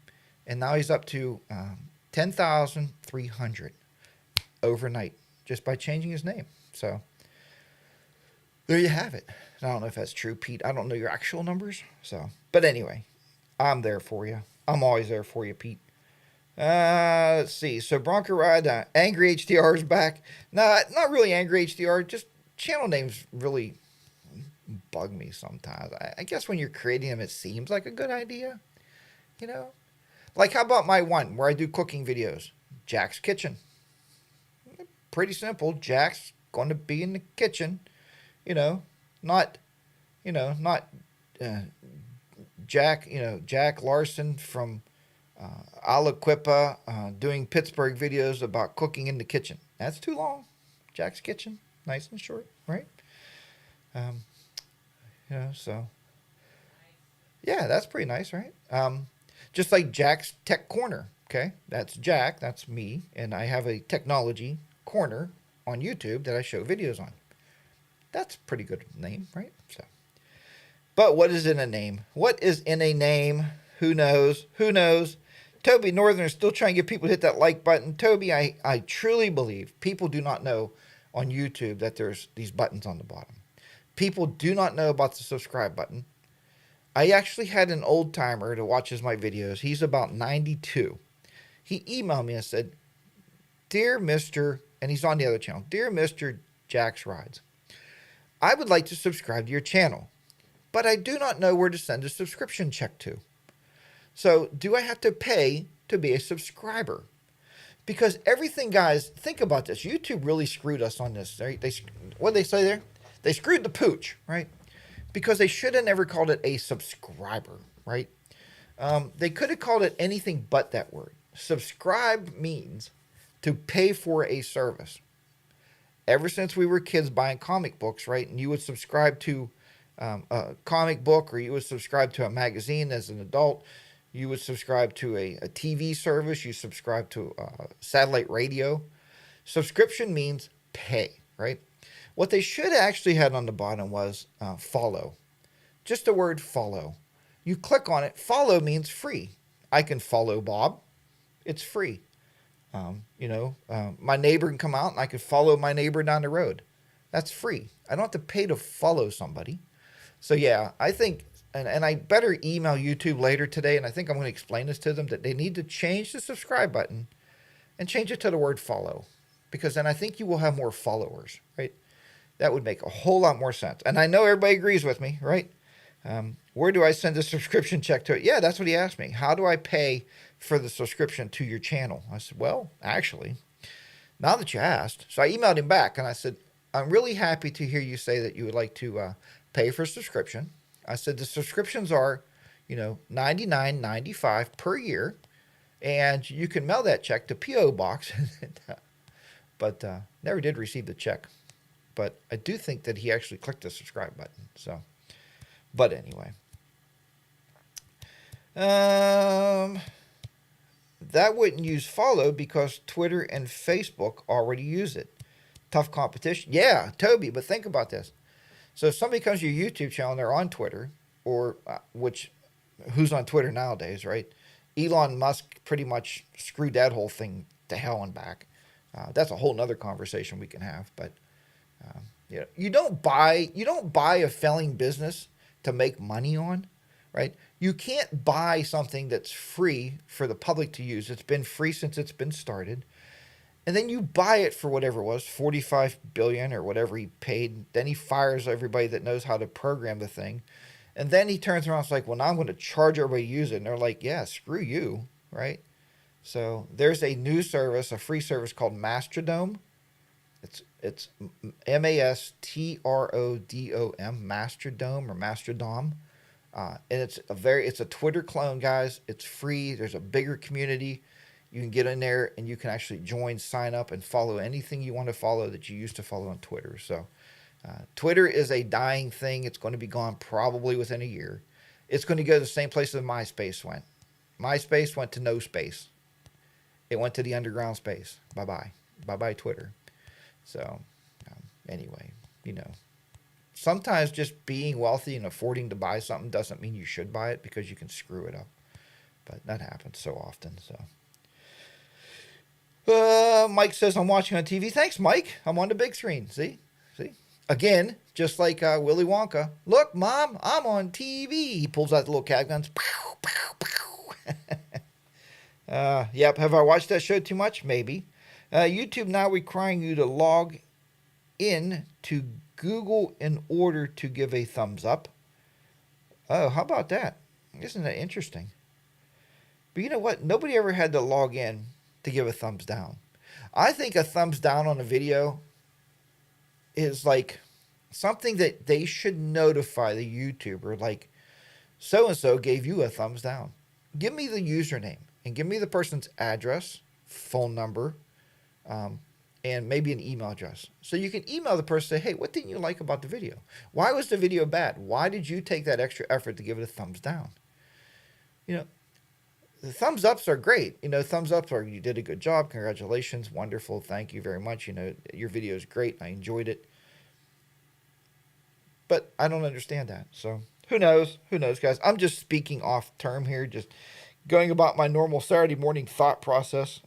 Speaker 2: and now he's up to 10,300 overnight just by changing his name. So there you have it. I don't know if that's true, Pete. I don't know your actual numbers. So, but anyway, I'm there for you. I'm always there for you, Pete. Let's see. So Bronco Ride, Angry HDR is back. No, not really Angry HDR. Just channel names really bug me sometimes. I guess when you're creating them, it seems like a good idea, you know? Like, how about my one where I do cooking videos? Jack's Kitchen. Pretty simple. Jack's going to be in the kitchen, you know, not, not uh, Jack Larson from Aliquippa doing Pittsburgh videos about cooking in the kitchen. That's too long. Jack's Kitchen, nice and short, right? Um, so yeah, that's pretty nice, right? Just like Jack's Tech Corner. Okay, that's Jack, that's me, and I have a technology corner on YouTube that I show videos on. That's a pretty good name, right? So, but what is in a name? What is in a name? Who knows? Who knows? Toby Northern is still trying to get people to hit that like button. Toby, I truly believe people do not know on YouTube that there's these buttons on the bottom. People do not know about the subscribe button. I actually had an old timer that watches my videos. He's about 92. He emailed me and said, "Dear Mr." And he's on the other channel. "Dear Mr. Jack's Rides, I would like to subscribe to your channel, but I do not know where to send a subscription check to. So do I have to pay to be a subscriber?" Because everything, guys, think about this. YouTube really screwed us on this. Right? What did they say there? They screwed the pooch, right? Because they should have never called it a subscriber, right? They could have called it anything but that word. Subscribe means to pay for a service. Ever since we were kids buying comic books, right? And you would subscribe to a comic book, or you would subscribe to a magazine as an adult. You would subscribe to a TV service. You subscribe to satellite radio. Subscription means pay, right? What they should have actually had on the bottom was follow. Just the word follow. You click on it. Follow means free. I can follow Bob. It's free. My neighbor can come out and I can follow my neighbor down the road. That's free. I don't have to pay to follow somebody. So yeah, I think, and I better email YouTube later today, and I think I'm going to explain this to them, that they need to change the subscribe button and change it to the word follow, because then I think you will have more followers, right? That would make a whole lot more sense. And I know everybody agrees with me, right? Where do I send a subscription check to it? Yeah, that's what he asked me. How do I pay for the subscription to your channel? I said, well, actually, now that you asked. So I emailed him back and I said, I'm really happy to hear you say that you would like to pay for a subscription. I said the subscriptions are, $99.95 per year, and you can mail that check to P.O. Box. But never did receive the check. But I do think that he actually clicked the subscribe button. So, but anyway. That wouldn't use follow because Twitter and Facebook already use it. Tough competition. Yeah, Toby, but think about this. So if somebody comes to your YouTube channel and they're on Twitter, or who's on Twitter nowadays, right? Elon Musk pretty much screwed that whole thing to hell and back. That's a whole nother conversation we can have. But you don't buy a failing business to make money on, right? You can't buy something that's free for the public to use. It's been free since it's been started. And then you buy it for whatever it was, $45 billion or whatever he paid. Then he fires everybody that knows how to program the thing. And then he turns around and is like, well, now I'm going to charge everybody to use it. And they're like, yeah, screw you, right? So there's a new service, a free service called Mastrodome. It's Mastrodom, Mastrodome or Mastrodome. And it's a Twitter clone, guys. It's free. There's a bigger community. You can get in there and you can actually join, sign up, and follow anything you want to follow that you used to follow on Twitter. So Twitter is a dying thing. It's going to be gone probably within a year. It's going to go to the same place that MySpace went. MySpace went to no space. It went to the underground space. Bye-bye. Bye-bye, Twitter. So anyway, sometimes just being wealthy and affording to buy something doesn't mean you should buy it, because you can screw it up. But that happens so often. So Mike says, I'm watching on TV. Thanks, Mike. I'm on the big screen. See? Again, just like Willy Wonka. Look, Mom, I'm on TV. He pulls out the little cat guns. Pow, pow, pow. Yep. Have I watched that show too much? Maybe. YouTube now requiring you to log into Google in order to give a thumbs up. Oh, how about that? Isn't that interesting? But you know what? Nobody ever had to log in to give a thumbs down. I think a thumbs down on a video is like something that they should notify the YouTuber, like so and so gave you a thumbs down. Give me the username and give me the person's address, phone number, and maybe an email address. So you can email the person and say, hey, what didn't you like about the video? Why was the video bad? Why did you take that extra effort to give it a thumbs down? You know, the thumbs ups are great. You know, thumbs ups are, you did a good job. Congratulations. Wonderful. Thank you very much. You know, your video is great. I enjoyed it. But I don't understand that. So who knows? Who knows, guys? I'm just speaking off term here, just going about my normal Saturday morning thought process.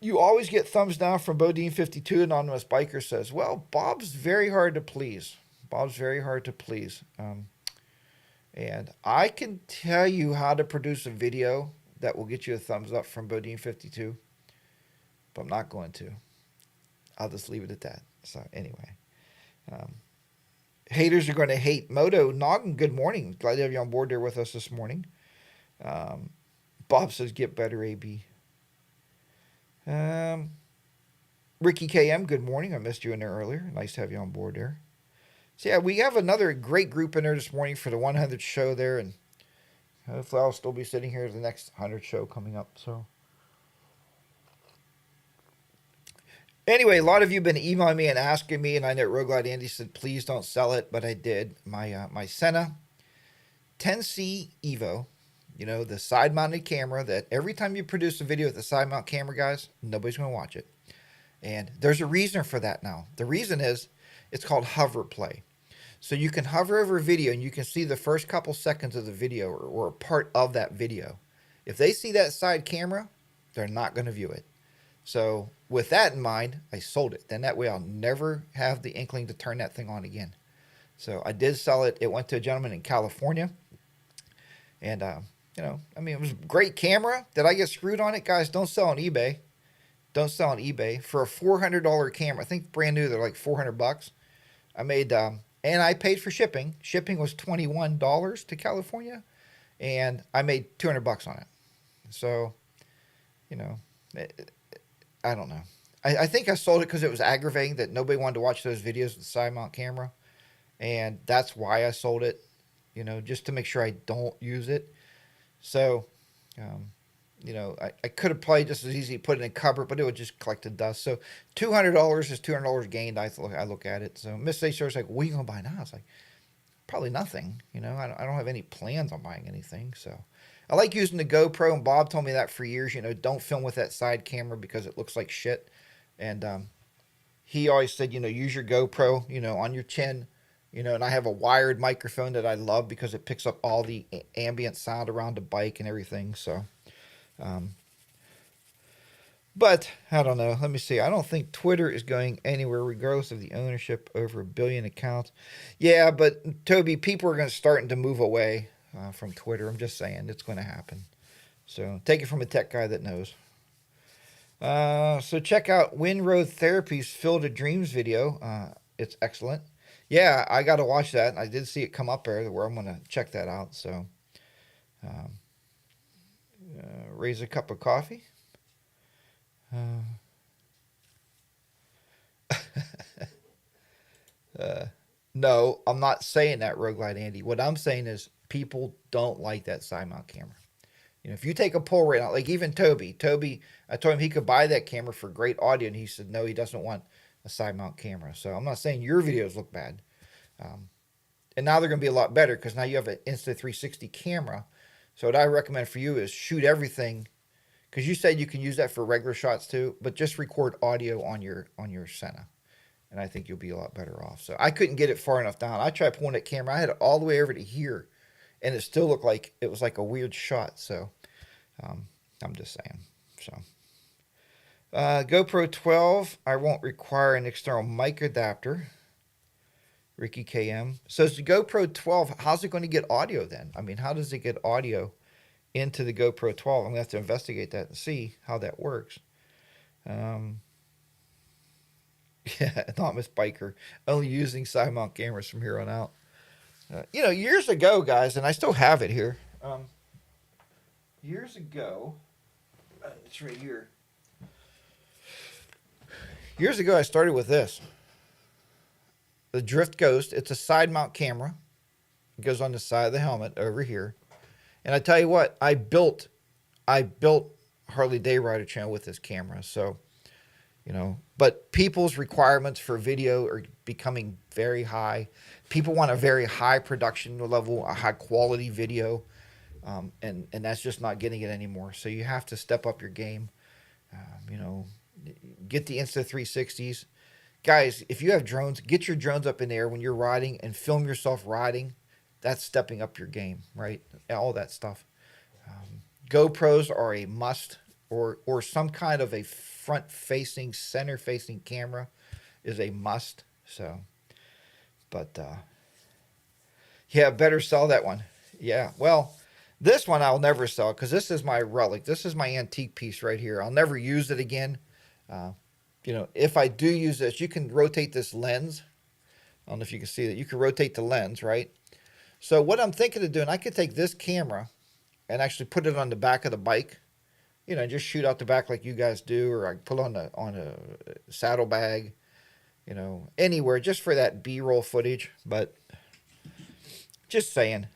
Speaker 2: You always get thumbs down from Bodine52. Anonymous Biker says, well, Bob's very hard to please. Bob's very hard to please. And I can tell you how to produce a video that will get you a thumbs up from Bodine52, but I'm not going to. I'll just leave it at that. So anyway, haters are going to hate. Moto Noggin, good morning. Glad to have you on board there with us this morning. Bob says, get better, AB. Ricky KM, good morning. I missed you in there earlier. Nice to have you on board there. So yeah, we have another great group in there this morning for the 100th show there, and hopefully I'll still be sitting here at the next 100th show coming up. So anyway, a lot of you have been emailing me and asking me, and I know Roguelite Andy said, please don't sell it, but I did. My Senna 10C Evo, you know, the side-mounted camera that every time you produce a video with the side-mount camera, guys, nobody's going to watch it. And there's a reason for that now. The reason is it's called hover play. So you can hover over a video and you can see the first couple seconds of the video or a part of that video. If they see that side camera, they're not going to view it. So with that in mind, I sold it. Then that way I'll never have the inkling to turn that thing on again. So I did sell it. It went to a gentleman in California. And, you know, I mean, it was a great camera. Did I get screwed on it? Guys, don't sell on eBay. Don't sell on eBay. For a $400 camera, I think brand new, they're like $400. I made, and I paid for shipping. Shipping was $21 to California, and I made $200 on it. So, you know, I don't know. I think I sold it because it was aggravating that nobody wanted to watch those videos with the side mount camera, and that's why I sold it, you know, just to make sure I don't use it. So, you know, I could have probably just as easy put it in a cupboard, but it would just collect the dust. So $200 is $200 gained. I look at it. So Miss Sacer's like, what are you going to buy now? It's like, probably nothing. You know, I don't have any plans on buying anything. So I like using the GoPro, and Bob told me that for years. You know, don't film with that side camera because it looks like shit. And he always said, you know, use your GoPro, you know, on your chin. You know, and I have a wired microphone that I love because it picks up all the ambient sound around the bike and everything. So, but I don't know. Let me see. I don't think Twitter is going anywhere regardless of the ownership over 1 billion accounts. Yeah, but Toby, people are going to start to move away from Twitter. I'm just saying it's going to happen. So take it from a tech guy that knows. So check out Windroad Therapy's Field of Dreams video. It's excellent. Yeah, I got to watch that. I did see it come up there where I'm going to check that out. So, raise a cup of coffee. No, I'm not saying that, Roguelite Andy. What I'm saying is people don't like that side mount camera. You know, if you take a poll right now, like even Toby, I told him he could buy that camera for great audio, and he said no, he doesn't want a side mount camera. So I'm not saying your videos look bad. And now they're going to be a lot better because now you have an Insta360 camera. So what I recommend for you is shoot everything, because you said you can use that for regular shots too, but just record audio on your Senna. And I think you'll be a lot better off. So I couldn't get it far enough down. I tried pulling that camera. I had it all the way over to here, and it still looked like it was like a weird shot. So I'm just saying. So GoPro 12, I won't require an external mic adapter. Ricky KM. So is the GoPro 12, how's it going to get audio then? I mean, how does it get audio into the GoPro 12? I'm going to have to investigate that and see how that works. Yeah, anonymous biker, only using side mount cameras from here on out. Years ago, guys, and I still have it here. Years ago, it's right here. Years ago, I started with this, the Drift Ghost. It's a side mount camera. It goes on the side of the helmet over here. And I tell you what, I built Harley Day Rider channel with this camera. So, but people's requirements for video are becoming very high. People want a very high production level, a high quality video. And that's just not getting it anymore. So you have to step up your game. Get the Insta360s. Guys, if you have drones, get your drones up in the air when you're riding and film yourself riding. That's stepping up your game, right? All that stuff. GoPros are a must, or some kind of a front-facing, center-facing camera is a must. So, but yeah, better sell that one. Yeah, well, this one I'll never sell because this is my relic. This is my antique piece right here. I'll never use it again. If I do use this, you can rotate this lens. I don't know if you can see that. You can rotate the lens, right? So what I'm thinking of doing, I could take this camera and actually put it on the back of the bike, just shoot out the back like you guys do, or I put on a saddlebag, anywhere just for that B-roll footage. But just saying,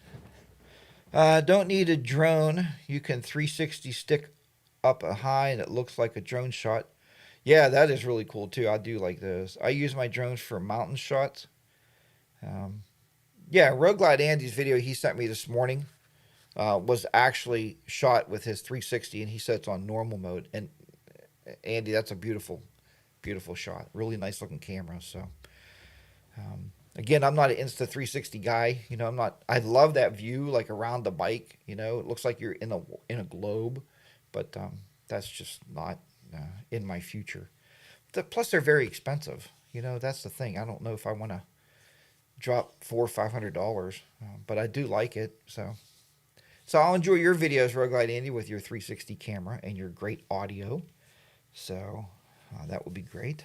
Speaker 2: don't need a drone. You can 360 stick up high and it looks like a drone shot. Yeah, that is really cool too. I do like those. I use my drones for mountain shots. Yeah, Road Glide Andy's video he sent me this morning was actually shot with his 360, and he said it's on normal mode. And Andy, that's a beautiful, beautiful shot. Really nice looking camera. So, again, I'm not an Insta360 guy. I'm not. I love that view, like around the bike. It looks like you're in a globe, but that's just not in my future. Plus, they're very expensive. That's the thing. I don't know if I want to drop $400 or $500, but I do like it. So I'll enjoy your videos, Road Glide Andy, with your 360 camera and your great audio. So that would be great.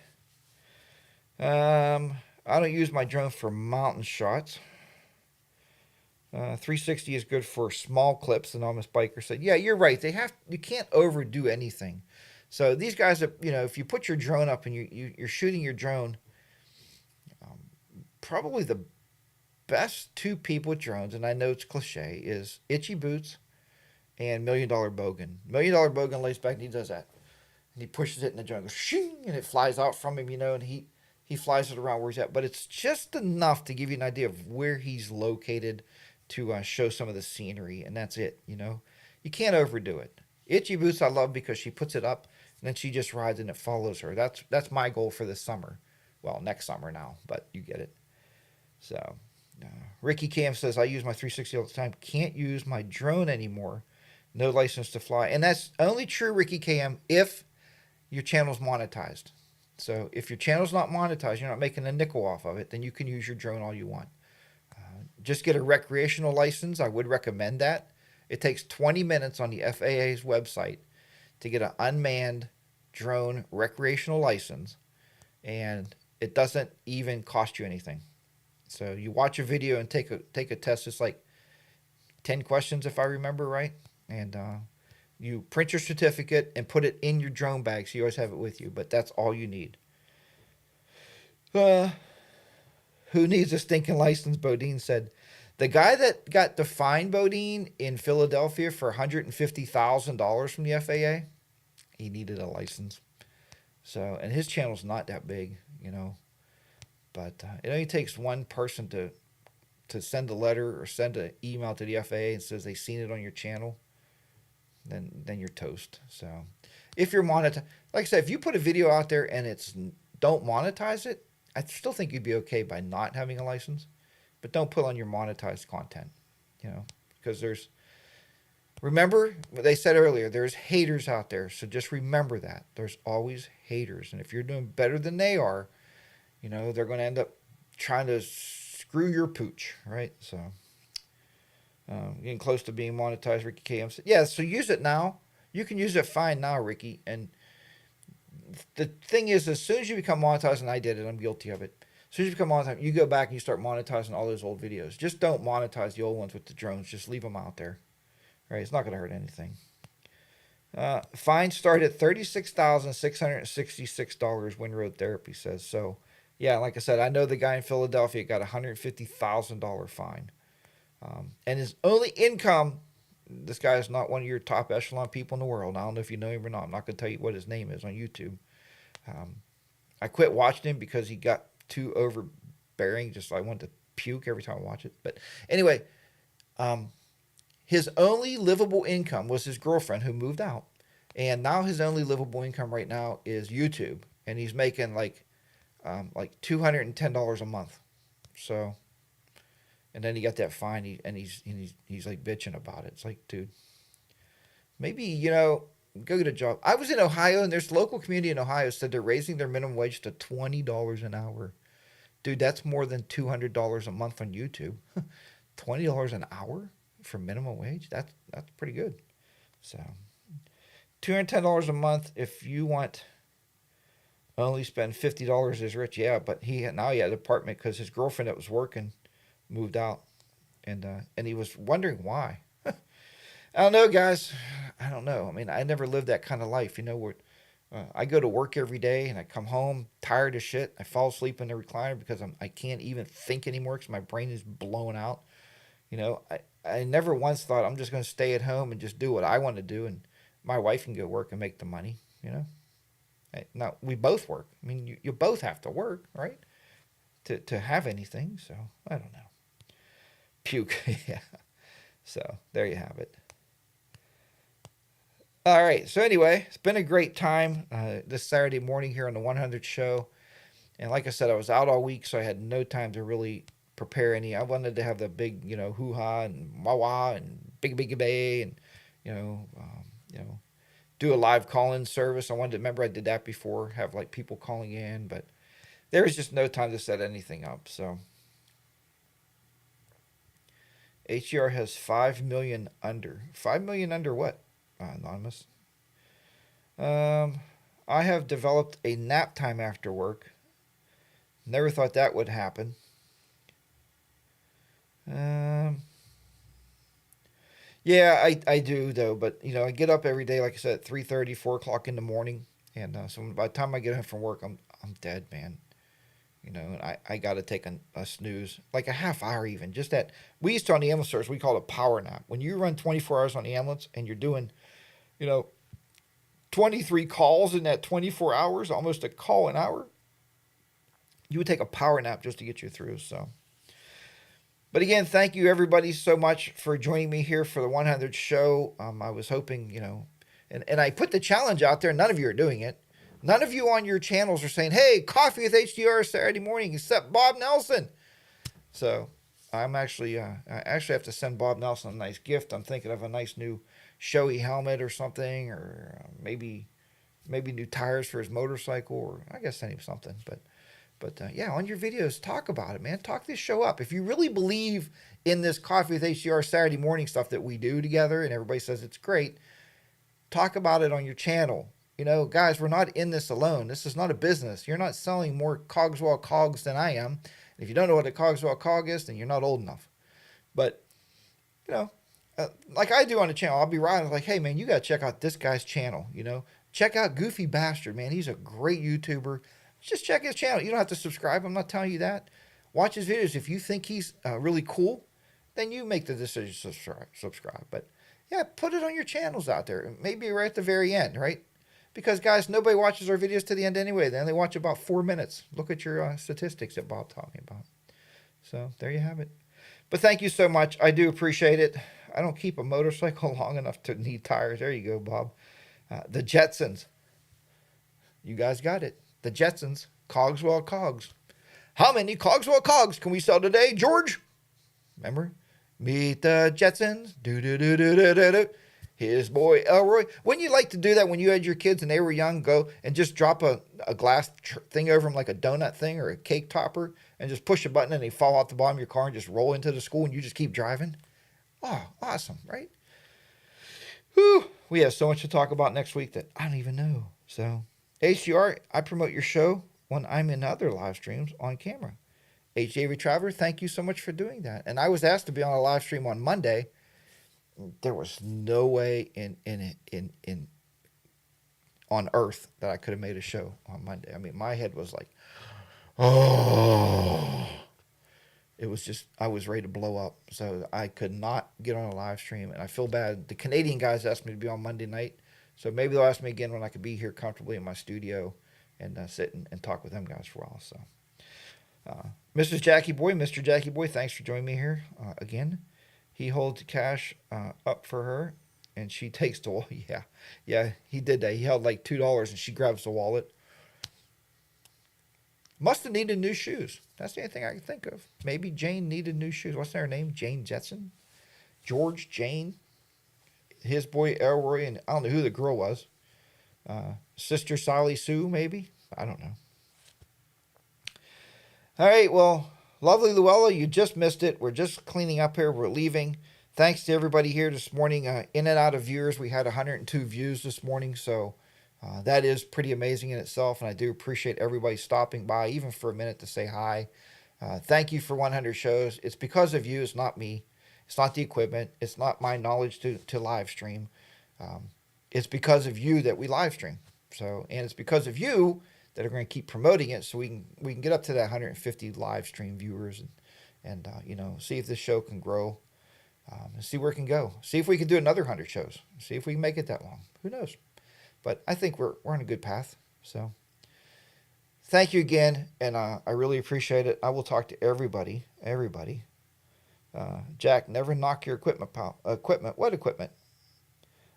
Speaker 2: I don't use my drone for mountain shots. 360 is good for small clips. Anonymous biker said, "Yeah, you're right. You can't overdo anything." So these guys, if you put your drone up and you're shooting your drone, probably the best two people with drones, and I know it's cliche, is Itchy Boots and $1 Million Bogan. $1 Million Bogan lays back and he does that. And he pushes it in the drone, goes shing, and it flies out from him, and he flies it around where he's at. But it's just enough to give you an idea of where he's located to show some of the scenery, and that's it, You can't overdo it. Itchy Boots I love because she puts it up, and then she just rides and it follows her. That's my goal for this summer. Well, next summer now, but you get it. So, Ricky Cam says, I use my 360 all the time. Can't use my drone anymore. No license to fly. And that's only true, Ricky Cam, if your channel's monetized. So if your channel's not monetized, you're not making a nickel off of it, then you can use your drone all you want. Just get a recreational license. I would recommend that. It takes 20 minutes on the FAA's website to get an unmanned drone recreational license, and it doesn't even cost you anything. So you watch a video and take a test. It's like 10 questions if I remember right, and you print your certificate and put it in your drone bag so you always have it with you. But that's all you need. Who needs a stinking license? Bodine said. The guy that got defined, Bodine, in Philadelphia for $150,000 from the FAA, he needed a license. So, and his channel's not that big, But it only takes one person to send a letter or send an email to the FAA and says they've seen it on your channel. Then you're toast. So if you're monetized, like I said, if you put a video out there and don't monetize it, I still think you'd be okay by not having a license. But don't put on your monetized content, because remember what they said earlier, there's haters out there. So just remember that. There's always haters. And if you're doing better than they are, they're going to end up trying to screw your pooch, right? So getting close to being monetized, Ricky KM said. Yeah, so use it now. You can use it fine now, Ricky. And the thing is, as soon as you become monetized, and I did it, I'm guilty of it. As soon as you become monetized, you go back and you start monetizing all those old videos. Just don't monetize the old ones with the drones. Just leave them out there. Right? It's not going to hurt anything. Fine started at $36,666. Windroad Therapy says so. Yeah, like I said, I know the guy in Philadelphia got a $150,000 fine, and his only income. This guy is not one of your top echelon people in the world. I don't know if you know him or not. I'm not going to tell you what his name is on YouTube. I quit watching him because he got too overbearing. Just I wanted to puke every time I watch it. But anyway, his only livable income was his girlfriend who moved out. And now his only livable income right now is YouTube. And he's making like $210 a month. So, and then he got that fine, he's like bitching about it. It's like, dude, maybe, go get a job. I was in Ohio, and there's a local community in Ohio said they're raising their minimum wage to $20 an hour. Dude, that's more than $200 a month on YouTube. $20 an hour for minimum wage? That's pretty good. So, $210 a month if you want only spend $50 is rich. Yeah, but now he had an apartment because his girlfriend that was working moved out, and he was wondering why. I don't know, guys. I don't know. I mean, I never lived that kind of life. Where I go to work every day and I come home tired as shit. I fall asleep in the recliner because I can't even think anymore because my brain is blown out. I never once thought I'm just going to stay at home and just do what I want to do, and my wife can go work and make the money. Now we both work. I mean, you both have to work, right? To have anything. So I don't know. Puke. Yeah. So there you have it. All right. So anyway, it's been a great time this Saturday morning here on the 100 show. And like I said, I was out all week, so I had no time to really prepare any. I wanted to have the big, hoo-ha and wah-wah and big bay and, do a live call-in service. I wanted to remember I did that before, have like people calling in, but there was just no time to set anything up. So HDR has 5 million under. 5 million under what? Anonymous. I have developed a nap time after work. Never thought that would happen. Yeah, I do though, but I get up every day, like I said, at 3:30, 4 o'clock in the morning, and so by the time I get home from work, I'm dead, man. And I got to take a snooze, like a half hour even. Just that, we used to on the ambulance service, we call it a power nap. When you run 24 hours on the ambulance and you're doing, 23 calls in that 24 hours, almost a call an hour, you would take a power nap just to get you through. So, but again, thank you everybody so much for joining me here for the 100 show. I was hoping, and I put the challenge out there. None of you are doing it. None of you on your channels are saying, hey, coffee with HDR Saturday morning, except Bob Nelson. So I actually have to send Bob Nelson a nice gift. I'm thinking of a nice new showy helmet or something, or maybe new tires for his motorcycle, or I guess send him something. But yeah, on your videos, talk about it, man. Talk this show up. If you really believe in this Coffee with HDR Saturday morning stuff that we do together and everybody says it's great, talk about it on your channel. Guys, we're not in this alone. This is not a business. You're not selling more Cogswell cogs than I am. If you don't know what a Cogswell cog is, then you're not old enough. But, like I do on the channel, I'll be riding like, hey, man, you got to check out this guy's channel. Check out Goofy Bastard, man. He's a great YouTuber. Just check his channel. You don't have to subscribe. I'm not telling you that. Watch his videos. If you think he's really cool, then you make the decision to subscribe. But, yeah, put it on your channels out there. Maybe right at the very end, right? Because, guys, nobody watches our videos to the end anyway. They only watch about 4 minutes. Look at your statistics that Bob taught me about. So, there you have it. But thank you so much. I do appreciate it. I don't keep a motorcycle long enough to need tires. There you go, Bob. The Jetsons. You guys got it. The Jetsons. Cogswell Cogs. How many Cogswell Cogs can we sell today, George? Remember? Meet the Jetsons. Do-do-do-do-do-do-do. His boy Elroy. Wouldn't you like to do that when you had your kids and they were young? Go and just drop a glass thing over them like a donut thing or a cake topper and just push a button and they fall out the bottom of your car and just roll into the school and you just keep driving? Oh, awesome, right? Whew. We have so much to talk about next week that I don't even know. So HDR, I promote your show when I'm in other live streams on camera. HDA Traveler, thank you so much for doing that. And I was asked to be on a live stream on Monday. There was no way in on earth that I could have made a show on Monday. I mean, my head was like, oh. It was just, I was ready to blow up. So I could not get on a live stream, and I feel bad. The Canadian guys asked me to be on Monday night, so maybe they'll ask me again when I could be here comfortably in my studio and sit and talk with them guys for a while. So, Mr. Jackie Boy, thanks for joining me here again. He holds cash up for her, and she takes the wallet. Yeah, he did that. He held like $2, and she grabs the wallet. Must have needed new shoes. That's the only thing I can think of. Maybe Jane needed new shoes. What's their name? Jane Jetson? George, Jane, his boy Elroy, and I don't know who the girl was. Sister Sally Sue, maybe? I don't know. All right, well, lovely Luella, you just missed it. We're just cleaning up here. We're leaving. Thanks to everybody here this morning. In and out of viewers, we had 102 views this morning, so that is pretty amazing in itself, and I do appreciate everybody stopping by, even for a minute, to say hi. Thank you for 100 shows. It's because of you. It's not me. It's not the equipment. It's not my knowledge to live stream. It's because of you that we live stream. So, and it's because of you that are going to keep promoting it, so we can get up to that 150 live stream viewers, and see if this show can grow, and see where it can go. See if we can do another 100 shows. See if we can make it that long. Who knows? But I think we're on a good path. So thank you again, and I really appreciate it. I will talk to everybody. Jack, never knock your equipment, pal. Equipment? What equipment?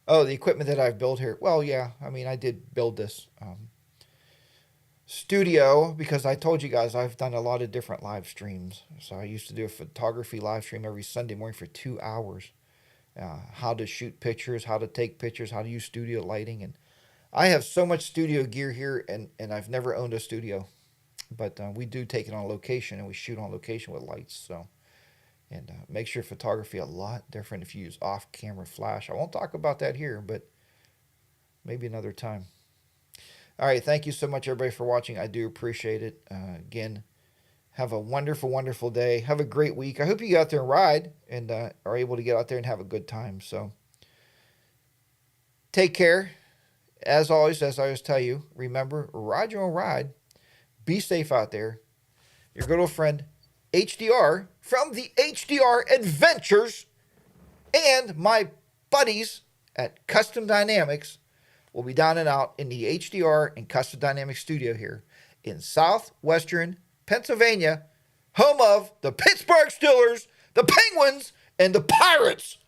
Speaker 2: Oh, the equipment that I've built here. Well, yeah, I mean, I did build this studio because I told you guys I've done a lot of different live streams. So I used to do a photography live stream every Sunday morning for 2 hours. How to shoot pictures, how to take pictures, how to use studio lighting, and I have so much studio gear here, and I've never owned a studio, but we do take it on location, and we shoot on location with lights. So, and makes your photography a lot different if you use off-camera flash. I won't talk about that here, but maybe another time. All right, thank you so much, everybody, for watching. I do appreciate it. Again, have a wonderful, wonderful day. Have a great week. I hope you get out there and ride and are able to get out there and have a good time. So, take care. As always, as I always tell you, remember, ride your own ride. Be safe out there. Your good old friend, HDR, from the HDR Adventures, and my buddies at Custom Dynamics will be down and out in the HDR and Custom Dynamics studio here in southwestern Pennsylvania, home of the Pittsburgh Steelers, the Penguins, and the Pirates.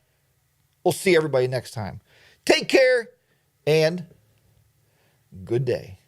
Speaker 2: We'll see everybody next time. Take care, and good day.